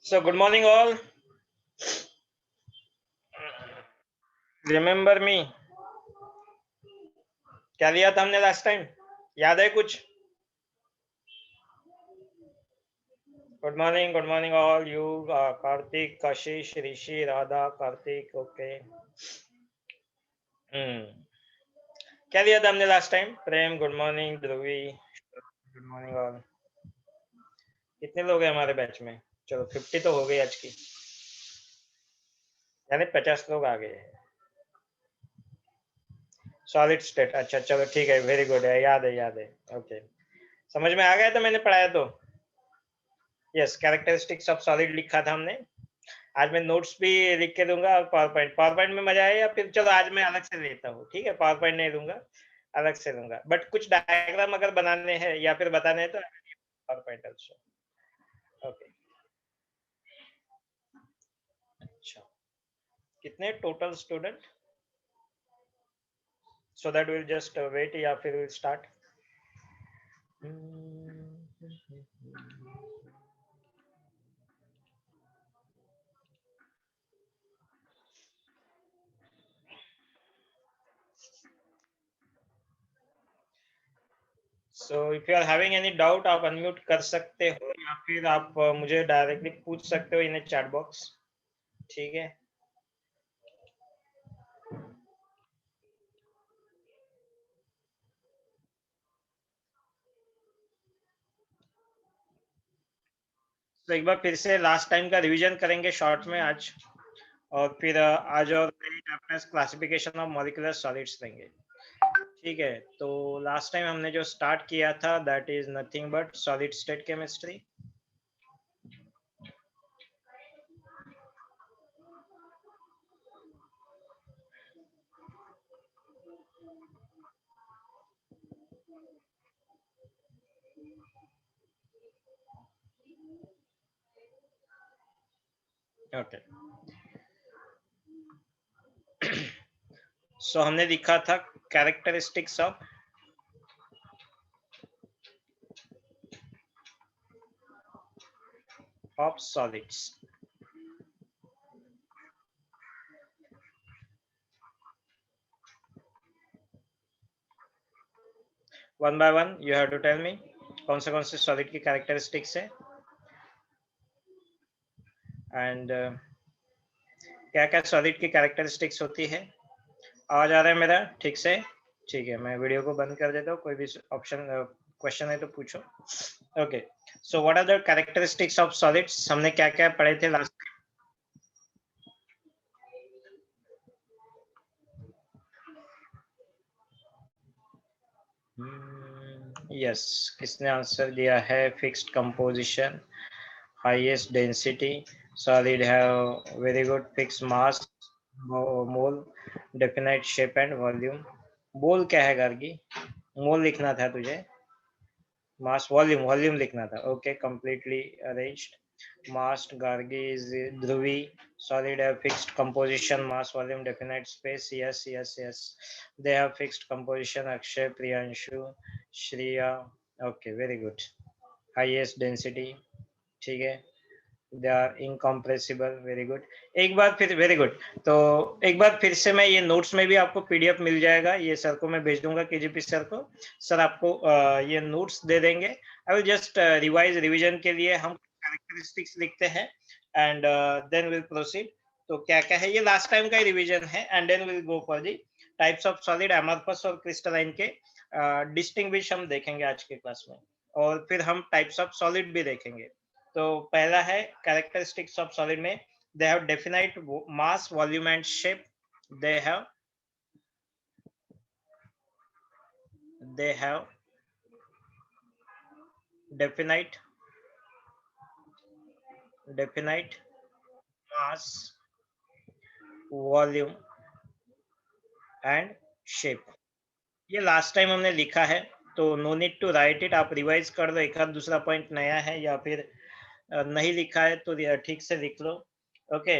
So good morning all. Remember me? क्या लिया था हमने लास्ट टाइम? याद है कुछ? Good morning all. You, Karthik, Kashish, Rishi, Radha, Karthik. Okay. क्या लिया था हमने लास्ट टाइम? प्रेम, गुड मॉर्निंग. ध्रुवी, गुड मॉर्निंग ऑल. कितने लोग हैं हमारे बैच में? चलो 50 तो हो गई आज की, यानी 50 लोग आ गए हैं. Solid state. अच्छा चलो ठीक है, वेरी गुड है, याद है. ओके, समझ में आ गया तो मैंने पढ़ाया तो. यस, कैरेक्टरिस्टिक्स ऑफ सॉलिड लिखा था हमने. आज मैं नोट्स भी लिख के दूंगा और पावर पॉइंट में मजा आए या फिर चलो आज मैं अलग से लेता हूँ. ठीक है, पावर पॉइंट नहीं दूंगा, अलग से दूंगा. बट कुछ डायग्राम अगर बनाने हैं या फिर बताने हैं तो पावर पॉइंट ऑल्सो. ओके. अच्छा, कितने total student? So that will just wait या फिर will start. So if you are having any doubt आप अनम्यूट कर सकते हो या फिर आप मुझे डायरेक्टली पूछ सकते हो इन चैट बॉक्स. ठीक है. तो एक बार फिर से लास्ट टाइम का रिवीजन करेंगे शॉर्ट में आज, और फिर आज और क्लासिफिकेशन ऑफ मॉलिक्यूलर सॉलिड्स देंगे. ठीक है, तो लास्ट टाइम हमने जो स्टार्ट किया था that is nothing but solid state chemistry. Okay. So हमने लिखा था characteristics of solids. One by one you have to tell me कौन से सॉलिड की कैरेक्टरिस्टिक्स है एंड क्या क्या सॉलिड की कैरेक्टरिस्टिक्स होती है. आवाज आ रहा है मेरा ठीक से? ठीक है, मैं वीडियो को बंद कर देता हूँ. कोई भी ऑप्शन क्वेश्चन है तो पूछो. Okay, so what are the characteristics of solids? हमने क्या क्या पढ़े थे लास्ट टाइम? यस, किसने आंसर दिया है? Fixed composition, highest density, solid have very good fix mass, mole, definite shape and volume. Mole क्या है गार्गी? मोल लिखना था तुझे, मास वॉल्यूम लिखना था. Okay, completely arranged. Mass Gargi is Dhruvi. Solid have fixed composition, mass, volume, definite space. Yes. They have fixed composition. Akshay, Priyanshu, Shriya. Okay, very good. Highest density. ठीक है. They are incompressible. Very good. एक बार फिर very good. तो एक बार फिर से मैं ये नोट्स में भी आपको पीडीएफ मिल जाएगा, ये सर को मैं भेज दूंगा, केजीपी सर को. सर आपको ये नोट्स दे देंगे. आई विल जस्ट रिवीजन के लिए हम कैरेक्टरिस्टिक्स लिखते हैं एंड देन विल प्रोसीड. तो क्या क्या है ये लास्ट टाइम का रिवीजन है and then will go for the types of solid, amorphous और क्रिस्टलाइन के डिस्टिंग्विश हम देखेंगे आज के क्लास में, और फिर हम टाइप्स ऑफ सॉलिड भी देखेंगे. तो पहला है कैरेक्टरिस्टिक्स ऑफ सॉलिड में they have definite mass, volume and shape. They have definite mass, volume and shape. ये लास्ट टाइम हमने लिखा है तो no need to write it. आप रिवाइज कर लो, एक आध दूसरा पॉइंट नया है या फिर नहीं लिखा है तो ठीक से लिख लो. Okay,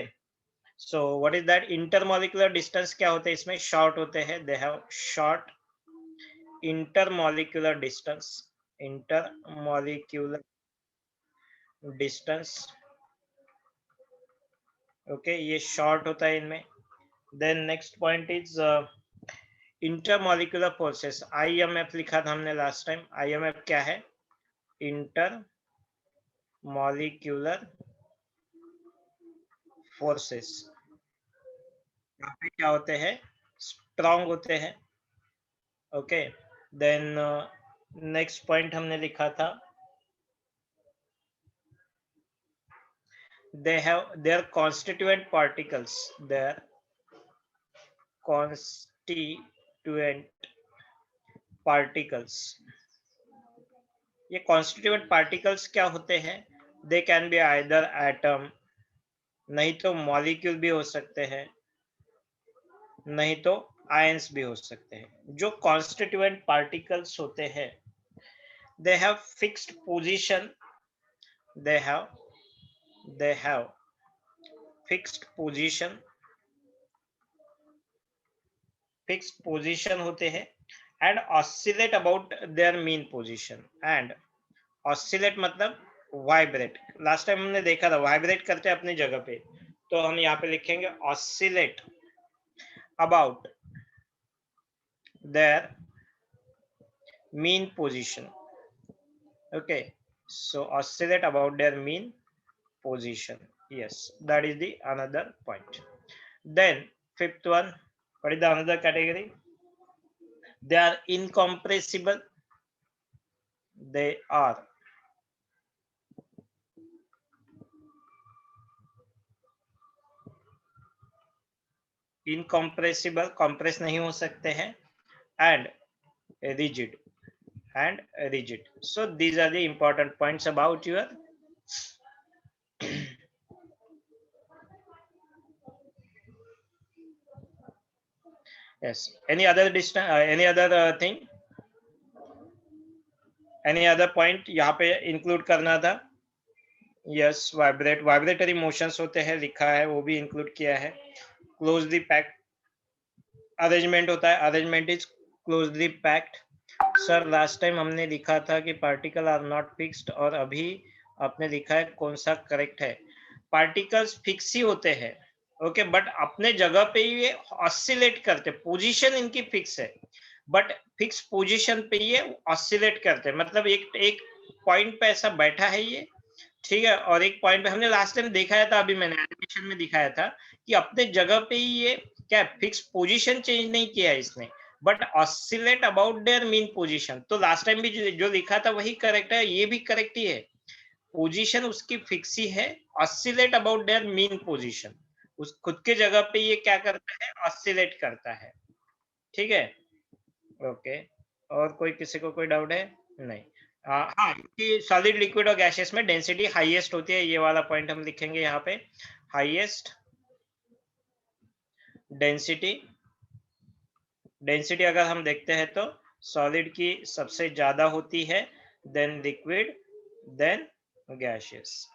so what is that? Intermolecular distance क्या होते हैं इसमें? शॉर्ट होते हैं. They have short intermolecular distance okay, ये शॉर्ट होता है इनमें। Then next point is intermolecular forces. IMF लिखा था हमने लास्ट टाइम। IMF क्या है? Intermolecular forces. यहाँ पे क्या होते हैं? स्ट्रॉन्ग होते हैं। ओके, देन नेक्स्ट पॉइंट हमने लिखा था, they have their constituent particles, their constituent particles। ये constituent particles क्या होते हैं? they can be either atom, नहीं तो मॉलिक्यूल भी हो सकते हैं, नहीं तो आयंस भी हो सकते हैं। जो constituent particles होते हैं, they have fixed position, they have fixed position होते हैं, and oscillate about their mean position। and oscillate मतलब वाइब्रेट। लास्ट टाइम हमने देखा था वाइब्रेट करते हैं अपनी जगह पे, तो हम यहाँ पे लिखेंगे oscillate about their mean position। okay, so oscillate about their mean position, yes, that is the another point। then fifth one, what is the another category? They are incompressible, they are incompressible, compress नहीं हो सकते हैं, and rigid, so these are the important points about your yes, any other thing, any other point यहाँ पे include करना था? yes, vibratory motions होते हैं, लिखा है, वो भी इंक्लूड किया है। क्लोजली पैक्ड अरेंजमेंट होता है, arrangement is closely packed. Sir last time हमने लिखा था कि पार्टिकल आर नॉट फिक्स्ड, और अभी आपने लिखा है, कौन सा करेक्ट है? पार्टिकल्स फिक्स ही होते हैं, ओके, बट अपने जगह पे ये ऑसिलेट करते, पोजीशन इनकी फिक्स है, बट फिक्स पोजीशन पे ये ऑसिलेट करते, मतलब एक पॉइंट पे ऐसा बैठा है ये, ठीक है, और एक पॉइंट पे हमने लास्ट टाइम दिखाया था, अभी मैंने एनिमेशन में दिखाया था कि अपने जगह पे ही ये क्या फिक्स पोजीशन चेंज नहीं किया इसने, but oscillate about their mean position. तो लास्ट टाइम भी जो लिखा था वही करेक्ट है, ये भी करेक्ट ही है, पोजीशन उसकी फिक्स ही है, oscillate about their mean position, उस खुद के जगह पे ये क्या करता है? ऑसिलेट करता है, ठीक है, ओके। और कोई किसी को कोई डाउट है? नहीं। हाँ, कि सॉलिड, लिक्विड और गैसेस में डेंसिटी हाईएस्ट होती है, ये वाला पॉइंट हम लिखेंगे यहाँ पे, हाईएस्ट डेंसिटी। डेंसिटी अगर हम देखते हैं तो सॉलिड की सबसे ज्यादा होती है, देन लिक्विड, देन गैसेस,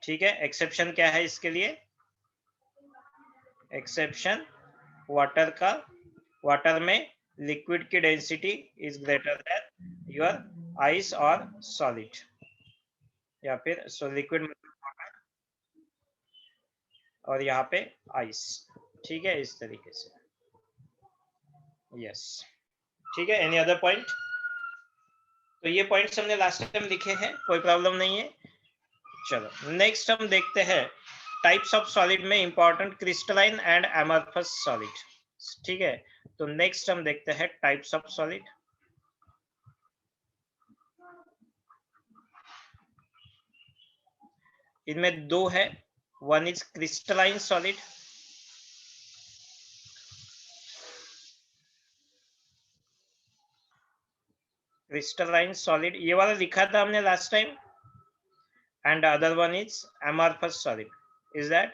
ठीक है। एक्सेप्शन क्या है इसके लिए? एक्सेप्शन वाटर का, वाटर में लिक्विड की density is greater than your eyes और सॉलिड, या फिर लिक्विड मतलब वाटर और यहाँ पे आइस, ठीक है, इस तरीके से, यस, ठीक है। Any other point? तो ये पॉइंट्स हमने लास्ट टाइम लिखे हैं, कोई प्रॉब्लम नहीं है। चलो नेक्स्ट हम देखते हैं टाइप्स ऑफ सॉलिड में important crystalline and amorphous solid, ठीक है। तो नेक्स्ट हम देखते हैं टाइप्स ऑफ सॉलिड। इनमें दो है, one is crystalline solid, crystalline solid ये वाला लिखा था हमने last time, and the other one is amorphous solid, is that?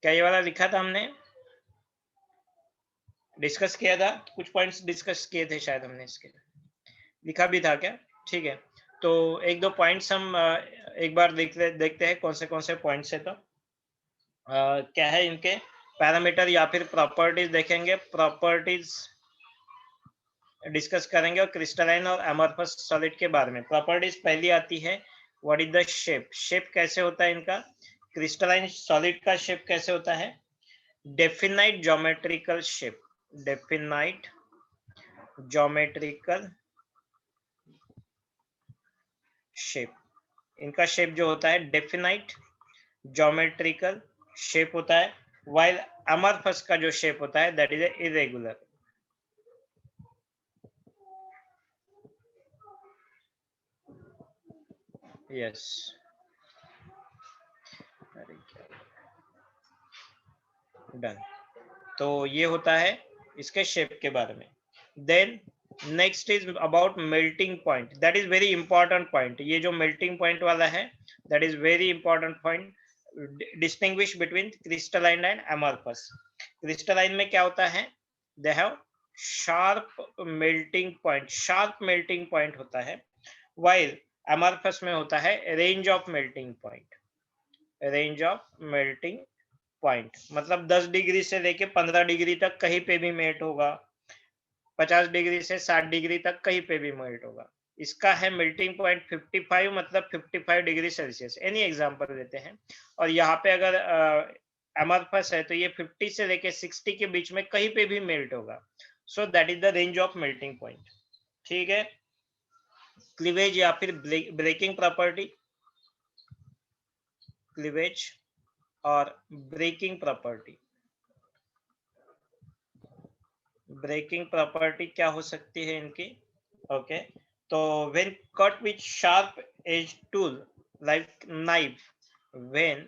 क्या ये वाला लिखा था हमने? डिस्कस किया था, कुछ पॉइंट्स डिस्कस किए थे शायद हमने, इसके लिखा भी था क्या? ठीक है, तो एक दो पॉइंट्स हम एक बार देखते हैं कौन से पॉइंट्स है। तो क्या है इनके पैरामीटर या फिर प्रॉपर्टीज देखेंगे। प्रॉपर्टीज डिस्कस करेंगे और क्रिस्टलाइन और एमॉर्फस सॉलिड के बारे में। प्रॉपर्टीज पहली आती है, what is the shape, shape कैसे होता है इनका, क्रिस्टलाइन सॉलिड का शेप कैसे होता है, definite geometrical shape, definite geometrical shape, इनका शेप जो होता है डेफिनाइट ज्योमेट्रिकल शेप होता है, while amorphous का जो शेप होता है that is irregular. Yes, done. तो ये होता है इसके शेप के बारे में। Then next is about melting point, that is very important point. ये जो मेल्टिंग पॉइंट वाला है that is very important point, distinguish between crystalline and amorphous. Crystalline में क्या होता है, they have sharp melting point, sharp melting point होता है, while एमॉर्फस में होता है range of melting point, range of melting point मतलब 10 डिग्री से लेके 15 डिग्री तक कहीं पे भी मेल्ट होगा, 50 डिग्री से 60 डिग्री तक कहीं पे भी मेल्ट होगा। इसका है मेल्टिंग पॉइंट 55, मतलब 55 डिग्री सेल्सियस, एनी एग्जांपल लेते हैं। और यहाँ पे अगर एमॉर्फस है तो ये 50 से लेके 60 के बीच में कहीं पे भी मेल्ट होगा। So that is the range of melting point. ठीक है, क्लीवेज या फिर ब्रेकिंग प्रॉपर्टी, क्लीवेज और ब्रेकिंग प्रॉपर्टी, ब्रेकिंग प्रॉपर्टी क्या हो सकती है इनकी, ओके। तो when cut with sharp edge tool like knife, when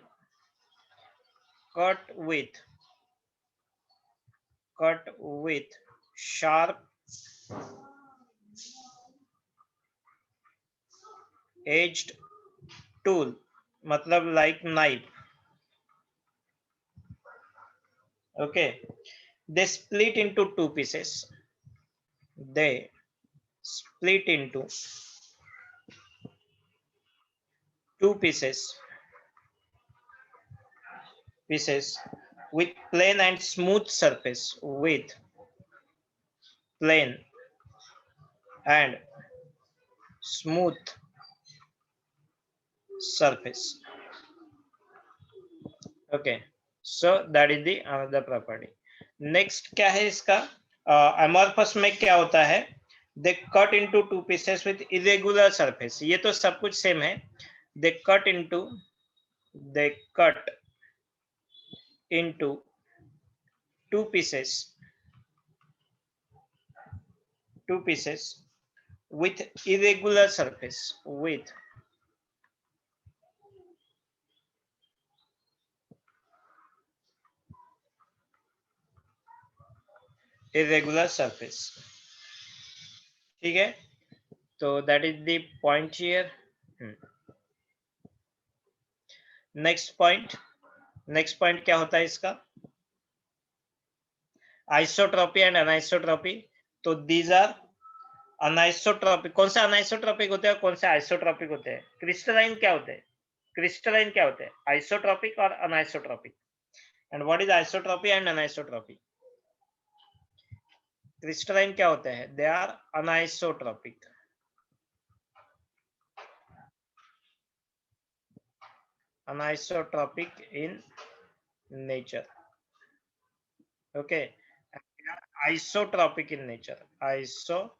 cut with sharp edged tool मतलब like knife, okay, they split into two pieces, they split into two pieces with plain and smooth surface, with plain and smooth surface, okay. So that is the another property. Next क्या है इसका, amorphous में क्या होता है, they cut into two pieces with irregular surface, ये तो सब कुछ सेम है, they cut into two pieces with irregular surface, with irregular surface, ठीक है। तो that is the point here. Next point क्या होता है इसका, आइसोट्रॉपी एंड अनाइसोट्रॉपी। तो दीज आर अनाइसोट्रॉपिक, कौन सा अनाइसोट्रॉपिक होते हैं, कौन से आइसोट्रॉपिक होते हैं, क्रिस्टलाइन क्या होते हैं, क्रिस्टलाइन क्या होते हैं, आइसोट्रॉपिक और anisotropic. And what is isotropy and anisotropy, crystalline क्या होते हैं, they are anisotropic, anisotropic in nature, okay, isotropic in nature, isotropic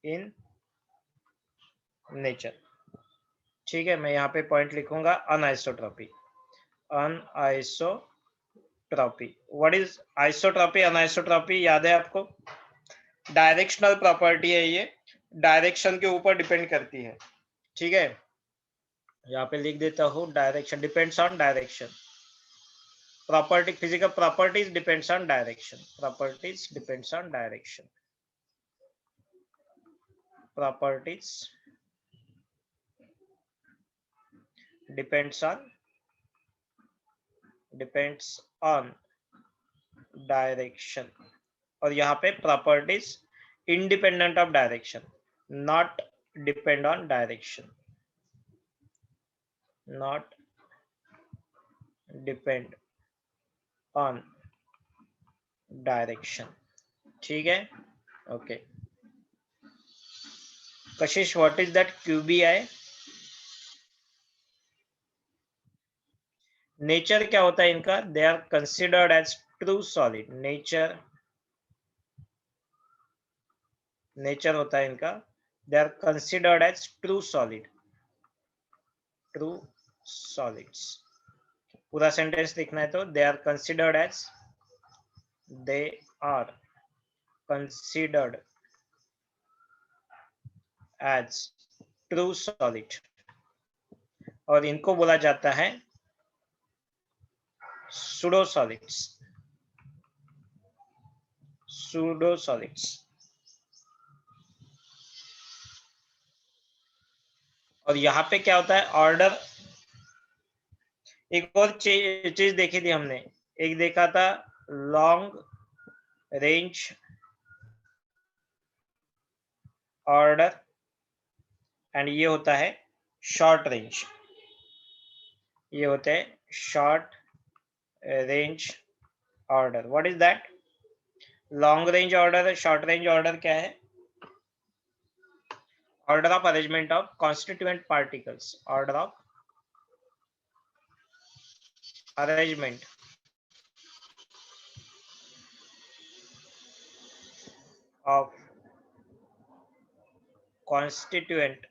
in nature, ठीक है। मैं यहाँ पे पॉइंट लिखूंगा अनआइसोट्रॉपी, अनआइसोट्रॉपी। व्हाट इज आइसोट्रॉपी, अनआइसोट्रॉपी याद है आपको, डायरेक्शनल प्रॉपर्टी है, ये डायरेक्शन के ऊपर डिपेंड करती है, ठीक है। यहाँ पे लिख देता हूँ, direction depends on direction, property, physical properties depends on direction, properties depends on direction, properties depends on direction। और यहाँ पे properties independent of direction, not depend on direction, not depend on direction, ठीक है, okay. Kashish, what is that QBI? Nature क्या होता है इनका? They are considered as true solid. Nature, nature होता है इनका, they are considered as true solid, true solids. पूरा सेंटेंस लिखना है तो they are considered as, they are considered as true solid, और इनको बोला जाता है सूडो सॉलिड्स, सूडो सॉलिड्स। और यहाँ पे क्या होता है? ऑर्डर, एक और चीज देखी थी हमने, एक देखा था लॉन्ग रेंज ऑर्डर, एंड ये होता है शॉर्ट रेंज, ये होते हैं short range order. What is that? Long range order, short range order क्या है? Order of arrangement of constituent particles, order of arrangement of constituent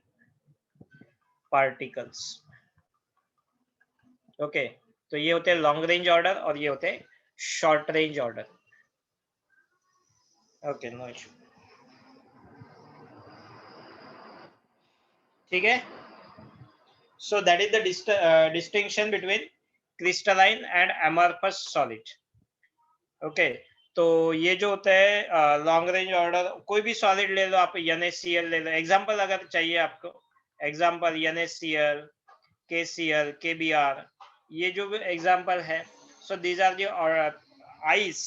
particles. Okay, तो ये होते हैं लॉन्ग रेंज ऑर्डर और ये होते हैं short range order. Okay, no issue. ठीक है, so that is the distinction between crystalline and amorphous solid. Okay, तो ये जो होता है लॉन्ग रेंज ऑर्डर, कोई भी सॉलिड ले लो आप, NaCl ले लो एग्जांपल अगर चाहिए आपको, एग्जांपल NaCl, KCl, KBr, ये जो भी एग्जांपल है, so these are the, ice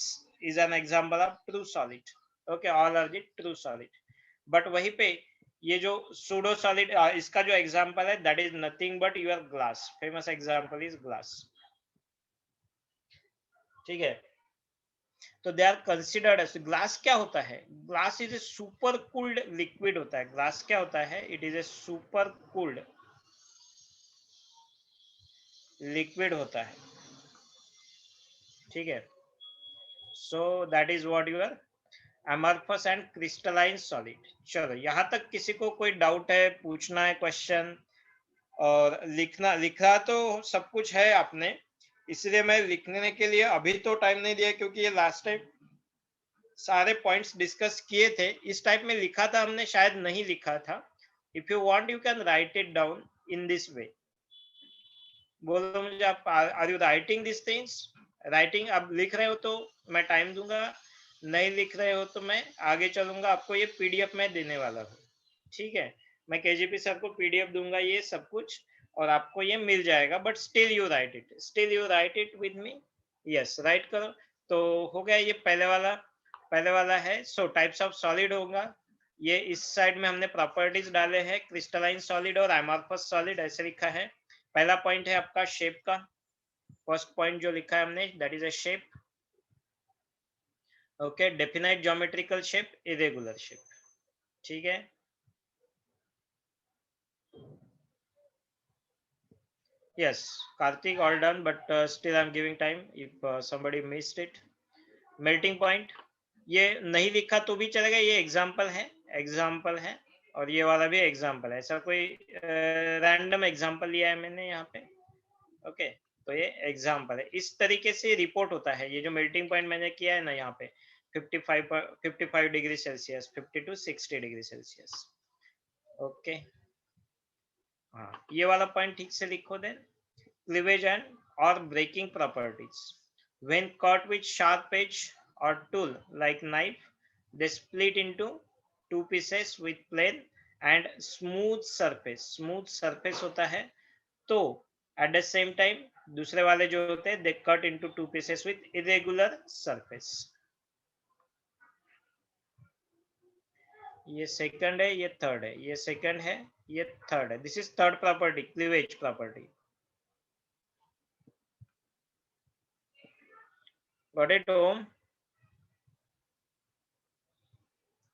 is an example of true solid. Okay, all are the true solid. But वहीं पे ये जो सूडो सॉलिड, इसका जो एग्जांपल है that is nothing but your glass, famous example is glass. ठीक है, तो they are considered as, glass क्या होता है? Glass is a super cooled liquid होता है। ग्लास क्या होता है? It is a super cooled liquid होता है। ठीक है, so that is what your amorphous and crystalline solid. चलो, यहां तक किसी को कोई डाउट है, पूछना है क्वेश्चन? और लिखा तो सब कुछ है आपने, इसलिए मैं लिखने के लिए अभी तो टाइम नहीं दिया, क्योंकि ये लास्ट टाइम सारे पॉइंट्स डिस्कस किए थे। इस टाइप में लिखा था हमने, शायद नहीं लिखा था। If you want you can write it down in this way. बोलो मुझे, आप are you writing this things? Writing अब लिख रहे हो तो मैं टाइम दूंगा, नहीं लिख रहे हो तो मैं आगे चलूंगा, आपको ये पीडीएफ में देने वाला हूँ। ठीक है, मैं केजीपी सर को पीडीएफ दूंगा ये सब कुछ, और आपको ये मिल जाएगा, but still you right it, still you right it with me. Yes, right करो। तो हो गया ये पहले वाला है। सो टाइप्स ऑफ सॉलिड होगा, ये इस साइड में हमने प्रॉपर्टीज डाले हैं, क्रिस्टलाइन सॉलिड और एमॉर्फस सॉलिड ऐसे लिखा है। पहला पॉइंट है आपका शेप का, फर्स्ट पॉइंट जो लिखा है हमने that is a shape. Okay, definite geometrical shape, irregular shape. ठीक है, yes, Karthik, all done, but still I'm giving time if somebody missed it. Melting point, ये नहीं लिखा तो भी चलेगा, ये एग्जाम्पल है, एग्जाम्पल है, और ये वाला भी एग्जाम्पल है। ऐसा कोई रैंडम एग्जाम्पल लिया है मैंने यहाँ पे। ओके, तो ये एग्जाम्पल है। इस तरीके से रिपोर्ट होता है। ये जो मेल्टिंग पॉइंट मैंने किया है ना यहाँ पे 55 degree Celsius, 50 to 60 degree Celsius. Okay, हाँ, ये वाला पॉइंट ठीक से लिखो। Then cleavage and or breaking properties. When cut with sharp edge or tool like knife, they split into two pieces with plain and smooth surface. Smooth surface होता है, तो at the same time दूसरे वाले जो होते हैं they cut into two pieces with irregular surface. ये second है, ये थर्ड है, ये सेकंड है, ये थर्ड है। This is third property, cleavage property. Got it Om?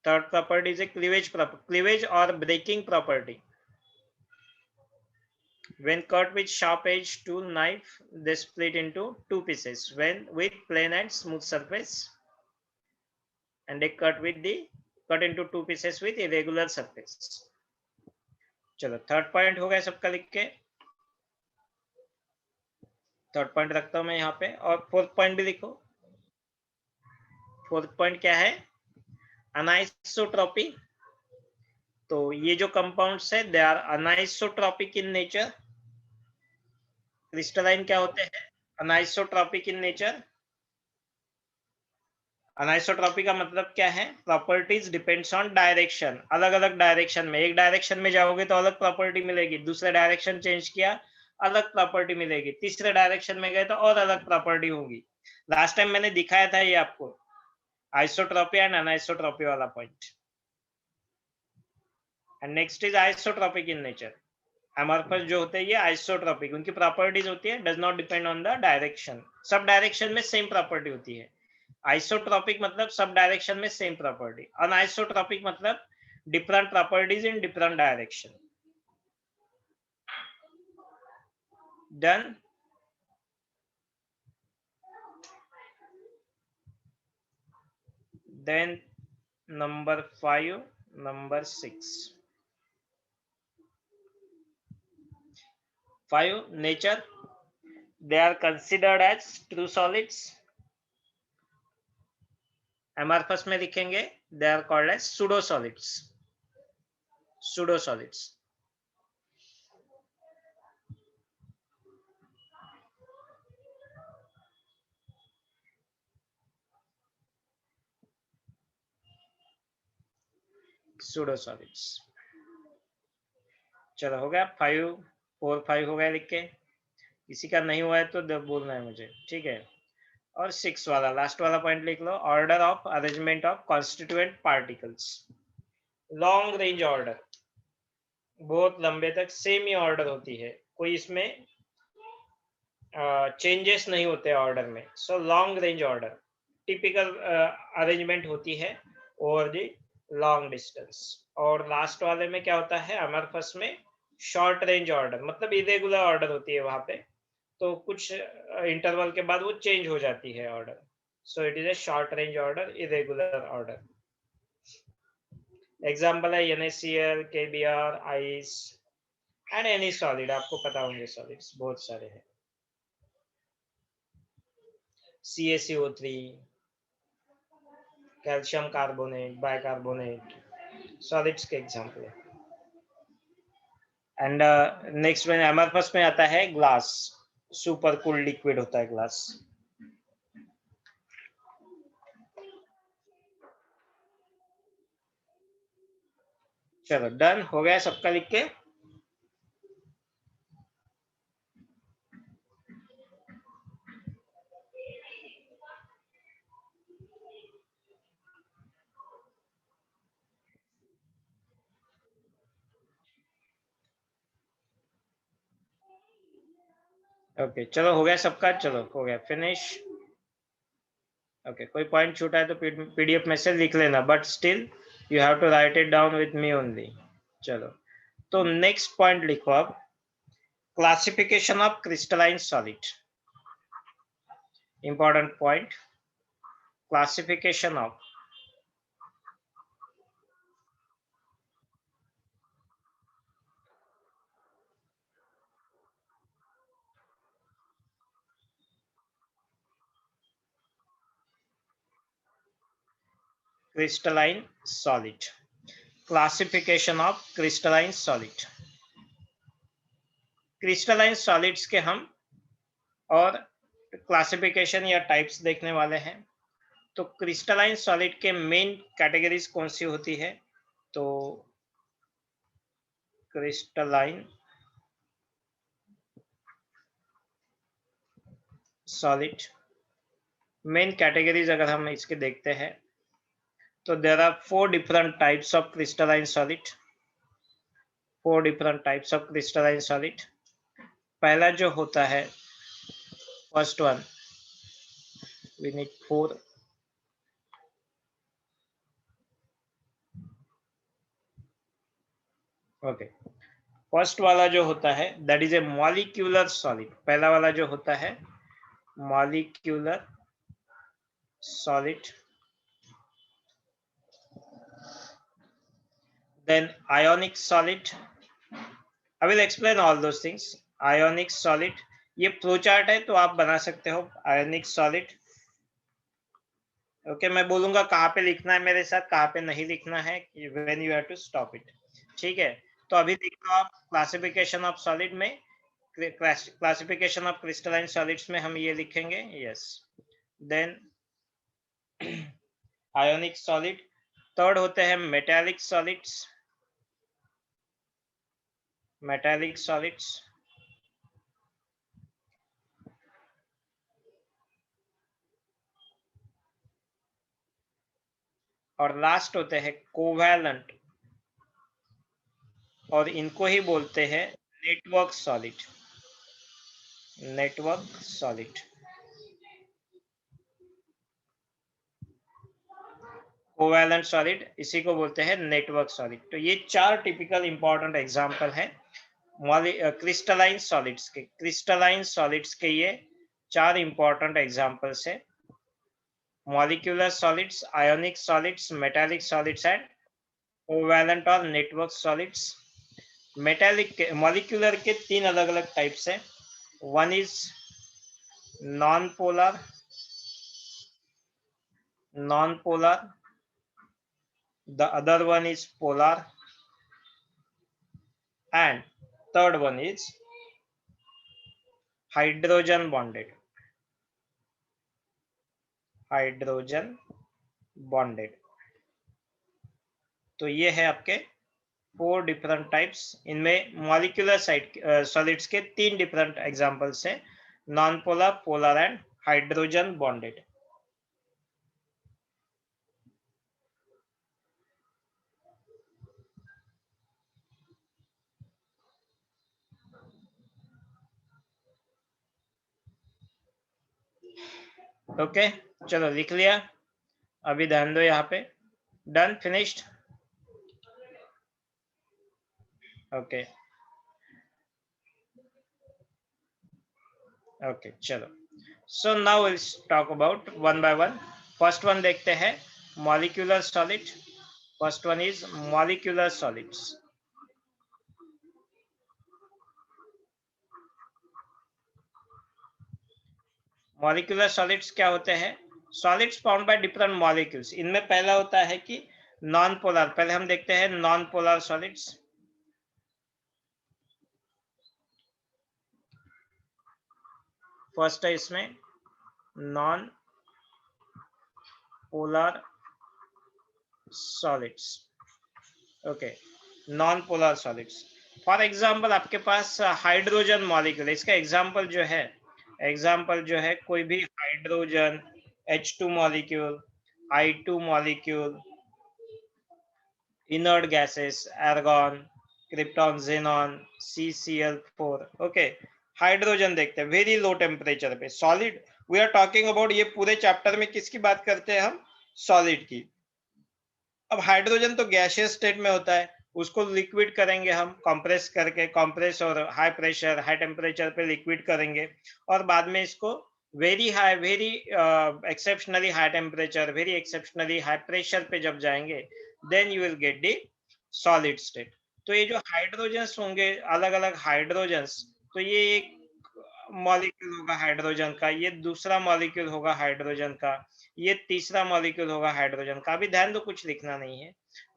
Third property is a cleavage or breaking property. When cut with sharp edge tool knife, they split into two pieces. When with plain and smooth surface, and they cut into two pieces with irregular surface. चलो third point हो गया सबका लिख के, third point रखता हूं मैं यहाँ पे, और फोर्थ पॉइंट भी लिखो। फोर्थ पॉइंट क्या है? अनाइसोट्रॉपी। तो ये जो कंपाउंड्स है they are anisotropic in nature. Crystalline क्या होते हैं? अनाइसोट्रॉपिक इन नेचर। अनाइसोट्रॉपी का मतलब क्या है? Properties depends on direction. अलग अलग डायरेक्शन में, एक डायरेक्शन में जाओगे तो अलग प्रॉपर्टी मिलेगी, दूसरे डायरेक्शन चेंज किया अलग प्रॉपर्टी मिलेगी, तीसरे डायरेक्शन में गए तो और अलग प्रॉपर्टी होगी। लास्ट टाइम मैंने दिखाया था ये आपको, आइसोट्रॉपी एंड अनाइसोट्रॉपी वाला point. And next is isotropic in nature. हमारे पास जो होते हैं ये आइसोट्रॉपिक, उनकी प्रॉपर्टीज होती है does not depend on the direction. Sub direction में सेम प्रॉपर्टी होती है। आइसोट्रॉपिक मतलब सब डायरेक्शन में सेम प्रॉपर्टी। अनआइसोट्रॉपिक मतलब different properties in different direction. Done. Then number 5, number 6। 5 nature, they are considered as true solids. amorphous में लिखेंगे they are called as pseudo solids. pseudo solids। pseudo solids। चलो हो गया 5, 4 5 हो गया लिख के। किसी का नहीं हुआ है तो बोलना है मुझे, ठीक है। और 6 वाला लास्ट वाला पॉइंट लिख लो, order of arrangement of constituent particles. Long range order, बहुत लंबे तक सेम ही ऑर्डर होती है, कोई इसमें चेंजेस नहीं होते ऑर्डर में। So long range order typical arrangement होती है ओवर द लॉन्ग डिस्टेंस। और लास्ट वाले में क्या होता है? अमरफस में शॉर्ट रेंज ऑर्डर, मतलब इरेगुलर ऑर्डर होती है वहां पे, तो कुछ इंटरवल के बाद वो चेंज हो जाती है order. So it is A short range order, irregular order. Example है NaCl, KBr, ice and any solid. आपको पता होंगे सॉलिड्स बहुत सारे हैं, CaCO3, calcium carbonate, bicarbonate, solids के एग्जाम्पल है। एंड नेक्स्ट में हमारे पास में आता है ग्लास। सुपर कूल लिक्विड होता है ग्लास। चलो डन हो गया सबका लिख के। ओके चलो हो गया सबका, चलो हो गया फिनिश। ओके कोई पॉइंट छूटा है तो PDF में से लिख लेना, but still you have to write it down with me only. चलो तो नेक्स्ट पॉइंट लिखो अब, classification of crystalline solid. Important point, classification of crystalline solid। Classification of crystalline solid. Crystalline solids के हम और क्लासिफिकेशन या टाइप्स देखने वाले हैं। तो क्रिस्टलाइन सॉलिड के मेन कैटेगरीज कौन सी होती है? तो क्रिस्टलाइन सॉलिड मेन कैटेगरीज अगर हम इसके देखते हैं तो there are 4 different types of crystalline solid. 4 different types of crystalline solid. पहला जो होता है, first one, we need 4। Okay, first वाला जो होता है that is a molecular solid. पहला वाला जो होता है molecular solid, then ionic solid. I will explain all those things. Ionic solid, ये फ्लो चार्ट है तो आप बना सकते हो। आयोनिक सॉलिड, ओके, मैं बोलूंगा कहाँ पे लिखना है मेरे साथ, कहाँ पे नहीं लिखना है, when you have to stop it. ठीक है, तो अभी देख लो आप क्लासिफिकेशन ऑफ सॉलिड में, क्लासिफिकेशन ऑफ क्रिस्टलाइन सॉलिड्स में हम ये लिखेंगे, yes. Then ionic solid, third होते हैं मेटालिक सॉलिड्स, मेटालिक सॉलिड्स, और लास्ट होते हैं कोवैलेंट, और इनको ही बोलते हैं network solid, network solid. Covalent solid इसी को बोलते हैं नेटवर्क सॉलिड। तो ये चार टिपिकल इंपॉर्टेंट एग्जांपल है क्रिस्टलाइन सॉलिड्स के। क्रिस्टलाइन सॉलिड्स के ये चार इंपॉर्टेंट एग्जांपल्स है, molecular solids, ionic solids, metallic solids and covalent और नेटवर्क सॉलिड्स। मेटालिक के, मॉलिक्यूलर के तीन अलग अलग टाइप्स हैं। One is non polar, non polar, the other one is polar, and third one is hydrogen bonded, hydrogen bonded। तो ये है आपके फोर डिफरेंट टाइप्स। इनमें मॉलिक्यूलर साइड सॉलिड्स के तीन डिफरेंट एग्जांपल्स हैं, non polar, polar and hydrogen bonded. Okay, चलो लिख लिया, अभी ध्यान दो यहाँ पे। डन, फिनिश्ड, ओके ओके, चलो। So now will talk about one by one. First one देखते हैं, molecular solid. First one is molecular solids. Molecular solids क्या होते हैं? Solids found by different molecules. इनमें पहला होता है कि नॉन पोलर। पहले हम देखते हैं नॉन पोलर सॉलिड्स। फर्स्ट है इसमें non polar solids. Okay, non polar solids, for example आपके पास हाइड्रोजन मॉलिक्यूल, इसका एग्जांपल जो है, एग्जांपल जो है कोई भी hydrogen, H2 molecule, I2 molecule, inert gases, argon, krypton, xenon, CCl4। Okay, hydrogen देखते हैं वेरी लो टेम्परेचर पे, solid. We are talking about, ये पूरे चैप्टर में किसकी बात करते हैं हम? सॉलिड की। अब हाइड्रोजन तो गैसियस स्टेट में होता है, उसको लिक्विड करेंगे हम कंप्रेस करके, कंप्रेस और हाई प्रेशर हाई टेम्परेचर पे लिक्विड करेंगे, और बाद में इसको very high, very exceptionally high temperature, very exceptionally high pressure पे जब जाएंगे, then you will get the solid state. तो ये जो हाइड्रोजन्स होंगे, अलग अलग हाइड्रोजन्स, तो ये एक मॉलिक्यूल होगा हाइड्रोजन का, ये दूसरा मॉलिक्यूल होगा हाइड्रोजन का, ये तीसरा मॉलिक्यूल होगा हाइड्रोजन का। अभी ध्यान दो, कुछ लिखना नहीं है।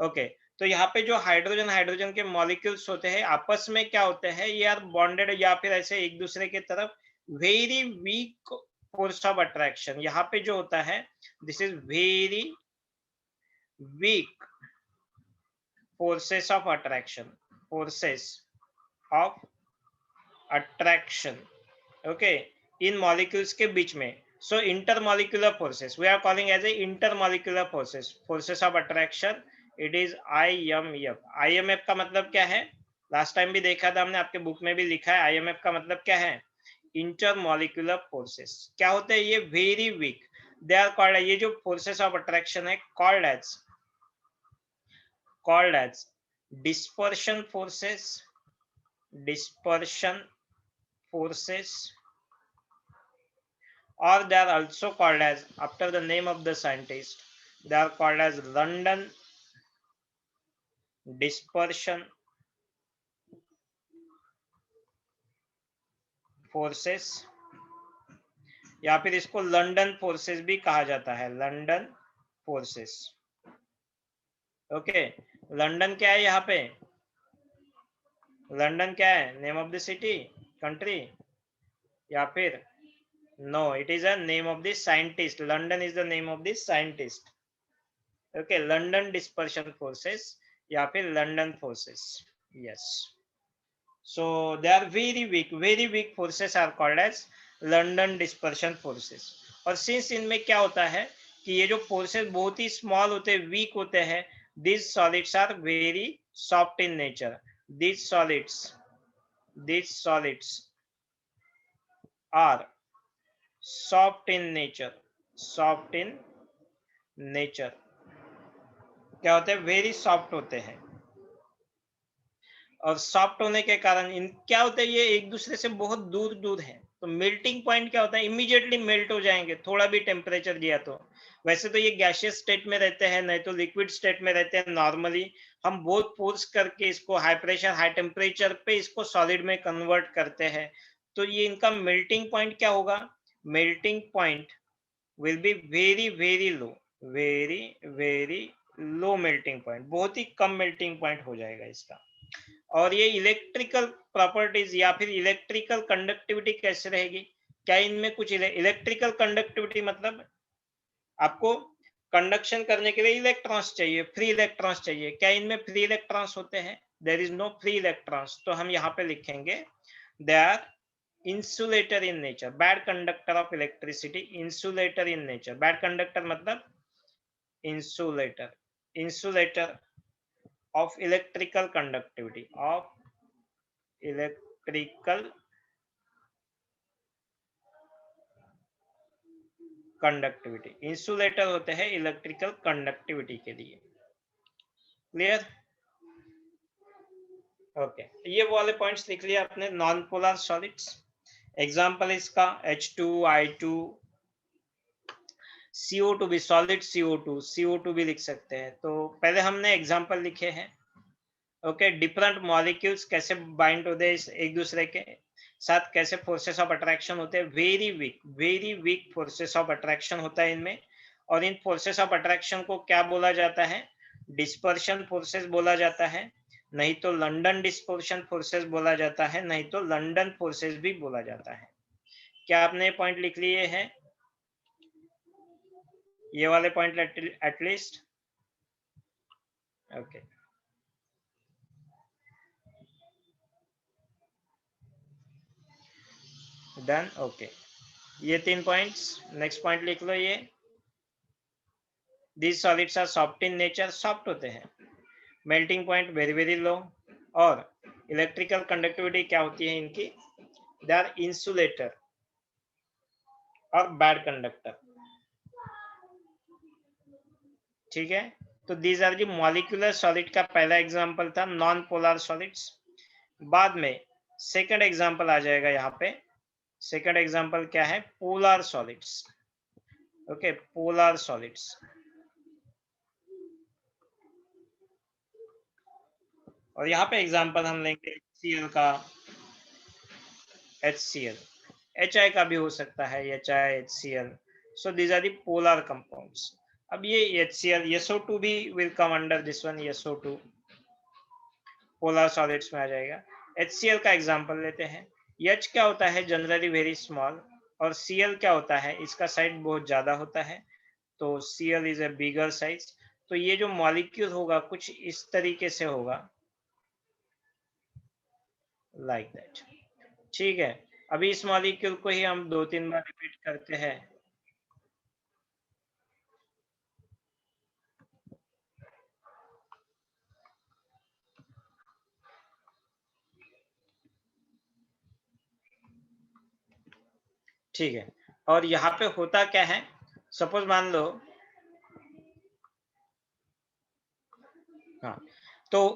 ओके, तो यहाँ पे जो हाइड्रोजन हाइड्रोजन के मॉलिक्यूल्स होते हैं, आपस में क्या होते हैं, ये आर बॉन्डेड, या फिर ऐसे एक दूसरे की तरफ very weak force of attraction. यहाँ पे जो होता है, this is very weak forces of attraction, forces of attraction, okay, इन मॉलिक्यूल्स के बीच में। So intermolecular forces we are calling as a intermolecular forces, forces of attraction, it is IMF। IMF का मतलब क्या है? लास्ट टाइम भी देखा था हमने, आपके बुक में भी लिखा है। IMF का मतलब क्या है? Intermolecular forces. क्या होते हैं ये? Very weak, they are called, ये जो फोर्सेस ऑफ अट्रैक्शन है, called as dispersion forces, or they are also called as, after the name of the scientist, they are called as London dispersion forces, या फिर इसको London forces भी कहा जाता है, लंदन फोर्सेस। ओके, लंदन क्या है यहाँ पे, लंदन क्या है, name of the city, country, या फिर no, it is a name of the scientist, London is the name of the scientist. Okay, London dispersion forces या फिर London forces, yes. So they are very weak forces are called as London dispersion forces। और since इनमें क्या होता है कि ये जो forces बहुत ही small होते हैं, weak होते हैं, these solids are very soft in nature। these solids are soft in nature, soft in nature। क्या होते हैं, वेरी सॉफ्ट होते हैं, और सॉफ्ट होने के कारण इन क्या होता है, ये एक दूसरे से बहुत दूर दूर है, तो मेल्टिंग पॉइंट क्या होता है, इमीडिएटली मेल्ट हो जाएंगे थोड़ा भी टेम्परेचर दिया तो। वैसे तो ये गैसियस स्टेट में रहते हैं, नहीं तो लिक्विड स्टेट में रहते हैं नॉर्मली, हम बहुत फोर्स करके इसको हाई प्रेशर हाई टेम्परेचर पे इसको सॉलिड में कन्वर्ट करते हैं, तो ये इनका मेल्टिंग पॉइंट क्या होगा, melting point will be very low, very low melting point, बहुत ही कम मेल्टिंग पॉइंट हो जाएगा इसका। और ये इलेक्ट्रिकल प्रॉपर्टीज या फिर इलेक्ट्रिकल कंडक्टिविटी कैसे रहेगी, क्या इनमें कुछ इलेक्ट्रिकल कंडक्टिविटी मतलब आपको कंडक्शन करने के लिए इलेक्ट्रॉन्स चाहिए, फ्री इलेक्ट्रॉन्स चाहिए, क्या इनमें फ्री इलेक्ट्रॉन्स होते हैं, there is no free electrons, तो हम यहाँ पे लिखेंगे they are insulator in nature, bad conductor of electricity, insulator in nature, bad conductor मतलब insulator, insulator of electrical conductivity, of electrical conductivity, insulator होते हैं इलेक्ट्रिकल कंडक्टिविटी के लिए। क्लियर, ओके, ये वाले पॉइंट्स लिख लिया आपने, नॉन पोलर सॉलिड्स। एग्जांपल इसका H2, I2, CO2 भी, सॉलिड CO2 भी लिख सकते हैं। तो पहले हमने एग्जांपल लिखे हैं। ओके, डिफरेंट मॉलिक्यूल्स कैसे बाइंड होते हैं एक दूसरे के साथ, कैसे फोर्सेस ऑफ अट्रैक्शन होते हैं, very weak forces of attraction होता है इनमें। और इन फोर्सेस ऑफ अट्रैक्शन को क्या बोला जाता है, डिस्पर्शन फोर्सेस बोला जाता है, नहीं तो लंदन डिस्पर्शन फोर्सेस बोला जाता है, नहीं तो लंदन फोर्सेस भी बोला जाता है। क्या आपने पॉइंट लिख लिए हैं, ये वाले point at least? Okay, done, okay, ये 3 पॉइंट्स। नेक्स्ट पॉइंट लिख लो, ये these solids are soft in nature, soft होते हैं, मेल्टिंग पॉइंट वेरी लो, और इलेक्ट्रिकल कंडक्टिविटी क्या होती है इनकी, दे आर इंसुलेटर और बैड कंडक्टर। ठीक है, तो these are the molecular solid का पहला एग्जांपल था नॉन पोलर सॉलिड्स। बाद में सेकंड एग्जांपल आ जाएगा यहाँ पे, सेकंड एग्जांपल क्या है, polar solids. Okay, polar solids, और यहाँ पे एग्जांपल हम लेंगे HCl का, HCl, HI का भी हो सकता है, HI, HCl, so these are the polar compounds। अब ये HCl, SO2 भी will come under this one, SO2 polar solids में आ जाएगा। HCl का एग्जांपल लेते हैं। H क्या होता है, जनरली वेरी स्मॉल, और Cl क्या होता है, इसका साइज बहुत ज्यादा होता है, तो Cl is a bigger size. तो ये जो मॉलिक्यूल होगा कुछ इस तरीके से होगा, लाइक दैट। ठीक है, अभी इस मॉलिक्यूल को ही हम 2-3 बार रिपीट करते हैं। ठीक है, और यहाँ पे होता क्या है, सपोज मान लो, हाँ, तो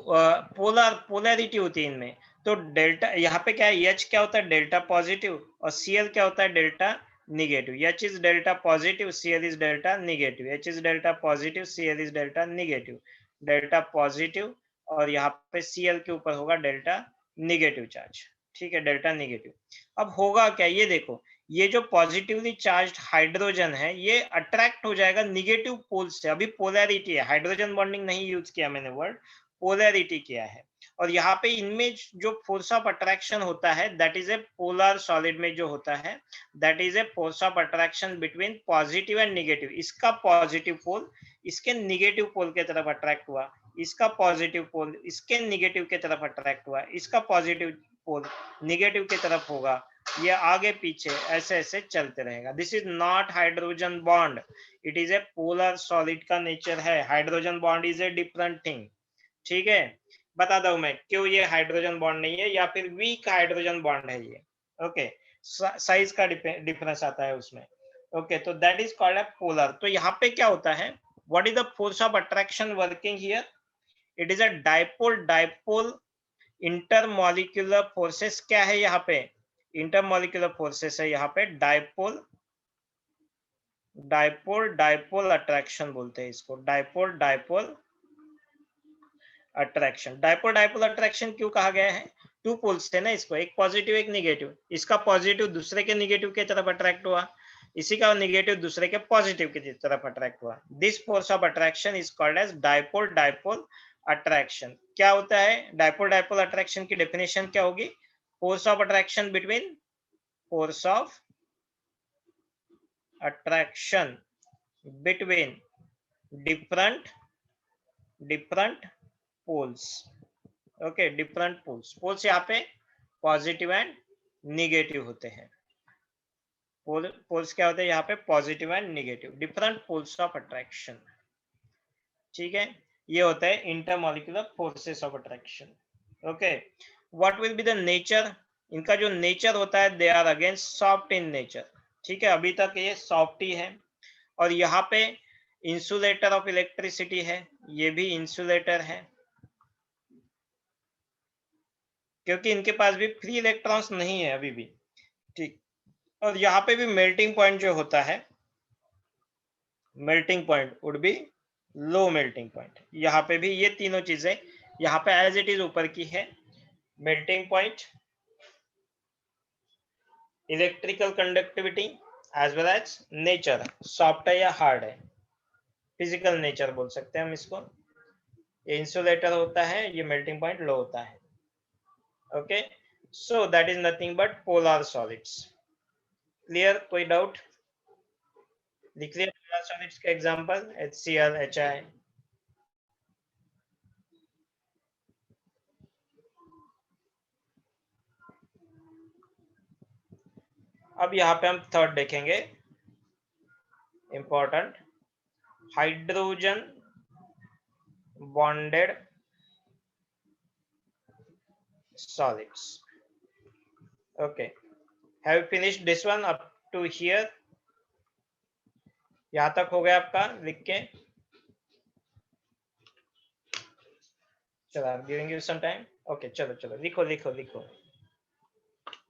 पोलैरिटी होती है इनमें। तो डेल्टा यहाँ पे क्या है, एच क्या होता है, डेल्टा पॉजिटिव, और सीएल क्या होता है, delta negative. H is delta positive, CL is delta negative. H is delta positive, CL is delta negative. Delta positive और यहाँ पे सीएल के ऊपर होगा डेल्टा निगेटिव चार्ज। ठीक है, डेल्टा निगेटिव। अब होगा क्या, ये देखो, ये जो पॉजिटिवली चार्ज्ड हाइड्रोजन है ये अट्रैक्ट हो जाएगा निगेटिव पोल से। अभी पोलैरिटी है, हाइड्रोजन बॉन्डिंग नहीं यूज किया मैंने वर्ड, पोलैरिटी किया है। और यहाँ पे इनमें जो फोर्स ऑफ अट्रैक्शन होता है that is a polar solid में जो होता है that is a force of attraction between positive and negative. इसका पॉजिटिव पोल इसके निगेटिव पोल के तरफ अट्रैक्ट हुआ, इसका पॉजिटिव पोल इसके निगेटिव के तरफ अट्रैक्ट हुआ, इसका पॉजिटिव पोल निगेटिव की तरफ होगा, ये आगे पीछे ऐसे ऐसे चलते रहेगा। This is not hydrogen bond, it is A polar solid का नेचर है। Hydrogen bond is a different thing. ठीक है, बता दूं मैं क्यों ये हाइड्रोजन बॉन्ड नहीं है या फिर वीक हाइड्रोजन बॉन्ड है ये। ओके, साइज का डिफरेंस आता है उसमें। ओके, तो that is called a polar. तो यहाँ पे क्या होता है, what is the force of attraction working here, it is a dipole dipole intermolecular forces क्या है यहाँ पे, इंटरमॉलिक्यूलर फोर्सेस है यहाँ पे डाइपोल डाइपोल डाइपोल अट्रैक्शन बोलते हैं इसको, dipole dipole attraction. Dipole dipole attraction क्यों कहा गया है, टू पोल्स थे ना इसको, एक पॉजिटिव एक निगेटिव, इसका पॉजिटिव दूसरे के निगेटिव की तरफ अट्रैक्ट हुआ, इसी का निगेटिव दूसरे के पॉजिटिव की तरफ अट्रैक्ट हुआ। This force of attraction is called as dipole dipole attraction. क्या होता है डाइपोल डाइपोल अट्रैक्शन की डेफिनेशन क्या होगी, force of attraction between force of attraction between different different poles. Okay, different poles, poles यहाँ पे पॉजिटिव एंड निगेटिव होते हैं। पोल्स क्या होते हैं यहाँ पे, positive and negative, different poles of attraction. ठीक है, ये होता है intermolecular forces of attraction. Okay, what will be the nature, इनका जो नेचर होता है they are again soft in nature. ठीक है, अभी तक ये सॉफ्ट ही है। और यहाँ पे इंसुलेटर ऑफ इलेक्ट्रिसिटी है, ये भी इंसुलेटर है क्योंकि इनके पास भी फ्री इलेक्ट्रॉन्स नहीं है अभी भी। ठीक, और यहाँ पे भी मेल्टिंग पॉइंट जो होता है, melting point would be low melting point. यहाँ पे भी ये तीनों चीजें यहाँ पे एज इट इज ऊपर की है, melting point, electrical conductivity as well as nature, soft है या हार्ड है, फिजिकल नेचर बोल सकते हैं हम इसको। ये इंसुलेटर होता है, ये मेल्टिंग पॉइंट लो होता है। Okay, so that is nothing but polar solids. Clear, कोई डाउट, लिख लिया पोलर सॉलिड्स के एग्जांपल, HCl, HI। अब यहाँ पे हम थर्ड देखेंगे, important, hydrogen bonded solids. Okay, have you finished this one up to here? यहाँ तक हो गया आपका लिख के, चलो I am giving you some time. Okay, चलो चलो लिखो लिखो लिखो,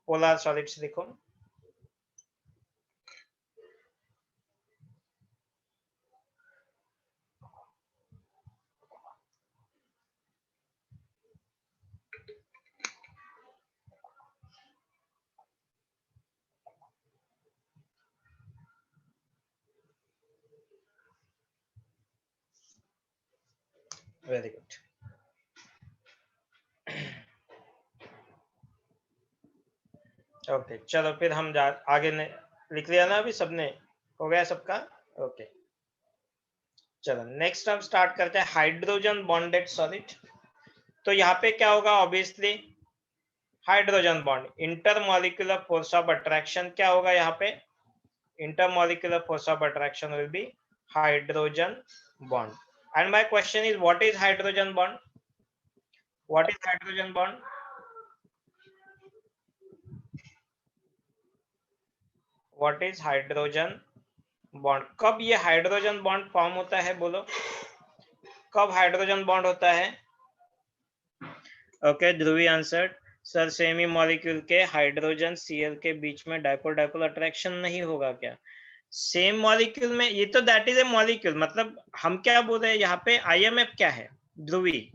पोलर सॉलिड्स लिखो। Very good. ओके, चलो फिर हम आगे लिख लिया ना अभी सबने, हो गया सबका। ओके, चलो नेक्स्ट हम स्टार्ट करते हैं हाइड्रोजन बॉन्डेड सॉलिड। तो यहाँ पे क्या होगा, obviously hydrogen bond, intermolecular force of attraction क्या होगा यहाँ पे, intermolecular force of attraction will be hydrogen bond. And my question is, what is hydrogen bond? What is hydrogen bond? What is hydrogen bond? कब ये hydrogen bond form होता है, बोलो कब हाइड्रोजन बॉन्ड होता है? ओके, ध्रुवी आंसर्ड, सर सेमी मॉलिक्यूल के hydrogen Cl के बीच में डाइपोल डाइपोल अट्रैक्शन नहीं होगा क्या? सेम मॉलिक्यूल में, ये तो दैट इज ए मॉलिक्यूल, मतलब हम क्या बोल रहे हैं यहाँ पे, IMF क्या है Dhruvi?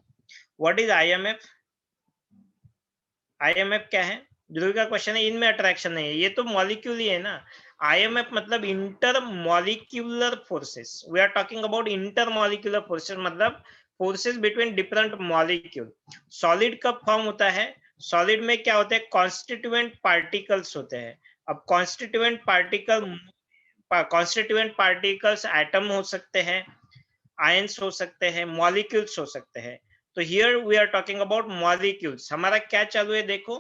What is IMF? IMF क्या है? ध्रुवी का क्वेश्चन है इनमें अट्रैक्शन नहीं है, ये तो मॉलिक्यूल ही है ना। IMF मतलब intermolecular forces, we are talking about intermolecular forces, मतलब forces between different molecule. Solid कब फॉर्म होता है? सॉलिड में क्या होते हैं? कॉन्स्टिट्यूएंट पार्टिकल्स होते हैं। अब कॉन्स्टिट्यूएंट पार्टिकल्स एटम हो सकते हैं, आयंस हो सकते हैं, मॉलिक्यूल्स हो सकते हैं। तो here we are talking about molecules. हमारा क्या चालू है देखो,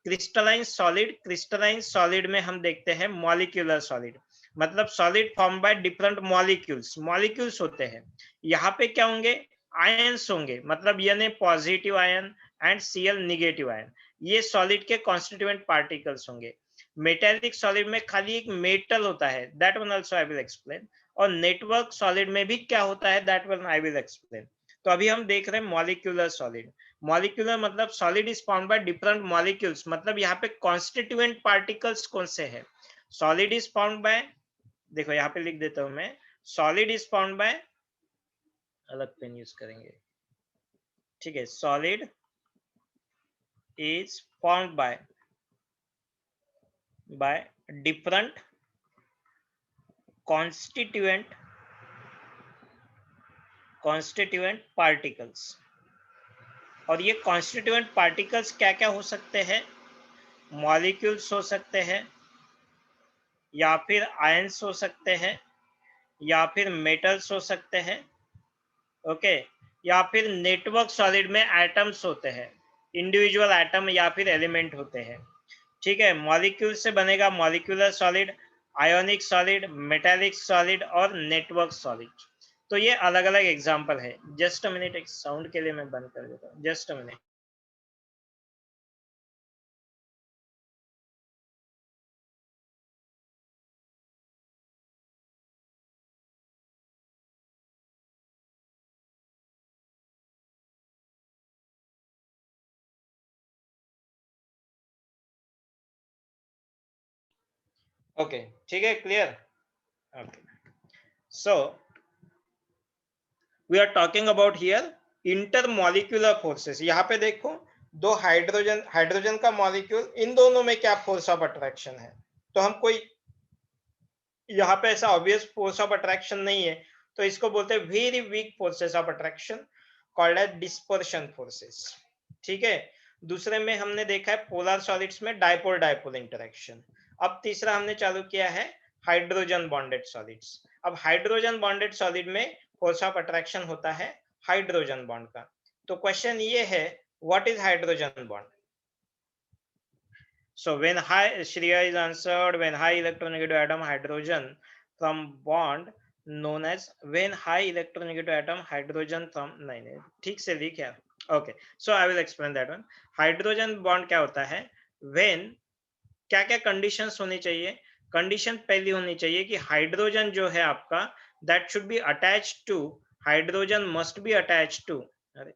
क्रिस्टलाइन सॉलिड। क्रिस्टलाइन सॉलिड में हम देखते हैं मॉलिक्यूलर सॉलिड, मतलब solid form by different molecules, molecules होते हैं। यहाँ पे क्या होंगे? आयंस होंगे, मतलब यानी positive ion and Cl negative ion, ये सॉलिड के कॉन्स्टिट्यूएंट पार्टिकल्स होंगे। मेटेलिक सॉलिड में खाली एक मेटल होता है, that one also I will explain. और नेटवर्क सॉलिड में भी क्या होता है, that one I will explain. तो अभी हम देख रहे हैं मॉलिक्यूलर सॉलिड। मॉलिक्यूलर मतलब solid is formed by different molecules, मतलब यहाँ पे कॉन्स्टिट्यूएंट पार्टिकल्स कौन से हैं? सॉलिड इज फॉर्म्ड बाय, देखो यहाँ पे लिख देता हूं मैं, सॉलिड इज फॉर्म्ड बाय, अलग पेन यूज करेंगे, ठीक है, solid is formed by different constituent particles. और ये कॉन्स्टिट्यूएंट पार्टिकल्स क्या क्या हो सकते हैं? मॉलिक्यूल्स हो सकते हैं, या फिर आयंस हो सकते हैं, या फिर मेटल्स हो सकते हैं, ओके, या फिर नेटवर्क सॉलिड में एटम्स होते हैं, इंडिविजुअल एटम या फिर एलिमेंट होते हैं। ठीक है, मॉलिक्यूल से बनेगा molecular solid, ionic solid, metallic solid और नेटवर्क सॉलिड। तो ये अलग अलग एग्जांपल है। जस्ट अ मिनट, एक साउंड के लिए मैं बंद कर देता हूँ, जस्ट अ मिनट। ओके, ठीक है, clear. Okay, so we are talking about here intermolecular forces. यहाँ पे देखो, दो हाइड्रोजन का मॉलिक्यूल, इन दोनों में क्या फोर्स ऑफ अट्रैक्शन है? तो हम कोई यहाँ पे ऐसा ऑब्वियस फोर्स ऑफ अट्रैक्शन नहीं है, तो इसको बोलते हैं very weak forces of attraction, called as dispersion forces. ठीक है, दूसरे में हमने देखा है पोलर सॉलिड्स में डाइपोल डाइपोल इंटरेक्शन। अब तीसरा हमने चालू किया है हाइड्रोजन बॉन्डेड सॉलिड्स। अब हाइड्रोजन बॉन्डेड सॉलिड में फोर्स ऑफ अट्रैक्शन होता है हाइड्रोजन बॉन्ड का। तो क्वेश्चन ये है, what is hydrogen bond? So when high, Shreya is answered, when high electronegative atom hydrogen from bond known as, when high electronegative atom hydrogen from, नहीं ठीक से लिखा, okay, so I will explain that one. Hydrogen bond क्या होता है? when क्या क्या conditions होनी चाहिए? कंडीशन पहली होनी चाहिए कि हाइड्रोजन जो है आपका, that should be attached to, hydrogen must be attached to, अरे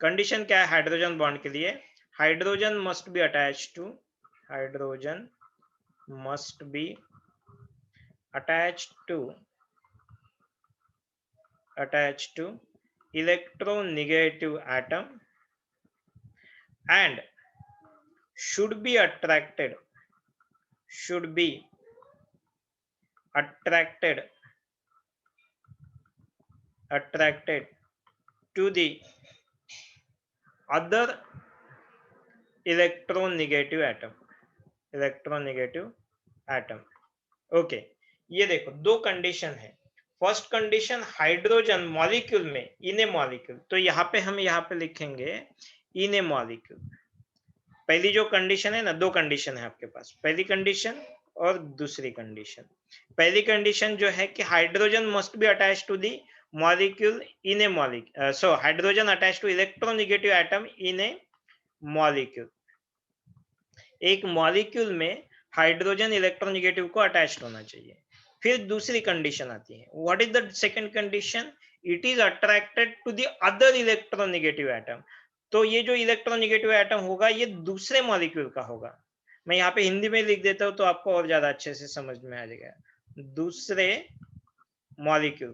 कंडीशन क्या है हाइड्रोजन बॉन्ड के लिए? Hydrogen must be attached to, hydrogen must be attached to electronegative atom and should be attracted to the other electronegative atom। Okay, ये देखो दो condition है। First condition, hydrogen molecule में इन ए मॉलिक्यूल, तो यहाँ पे हम यहाँ पे लिखेंगे इन ए मॉलिक्यूल। पहली जो कंडीशन है ना, दो कंडीशन है आपके पास, पहली कंडीशन और दूसरी कंडीशन। पहली कंडीशन जो है कि hydrogen must be attach to the molecule in a molecule, so hydrogen attach to electronegative atom in a molecule. एक मॉलिक्यूल में हाइड्रोजन इलेक्ट्रोनेगेटिव को अटैच्ड होना चाहिए। फिर दूसरी कंडीशन आती है, what is the second condition? It is attracted to the other electronegative atom. तो ये जो इलेक्ट्रोनेगेटिव एटम होगा ये दूसरे मॉलिक्यूल का होगा। मैं यहाँ पे हिंदी में लिख देता हूँ तो आपको और ज्यादा अच्छे से समझ में आ जाएगा। दूसरे मॉलिक्यूल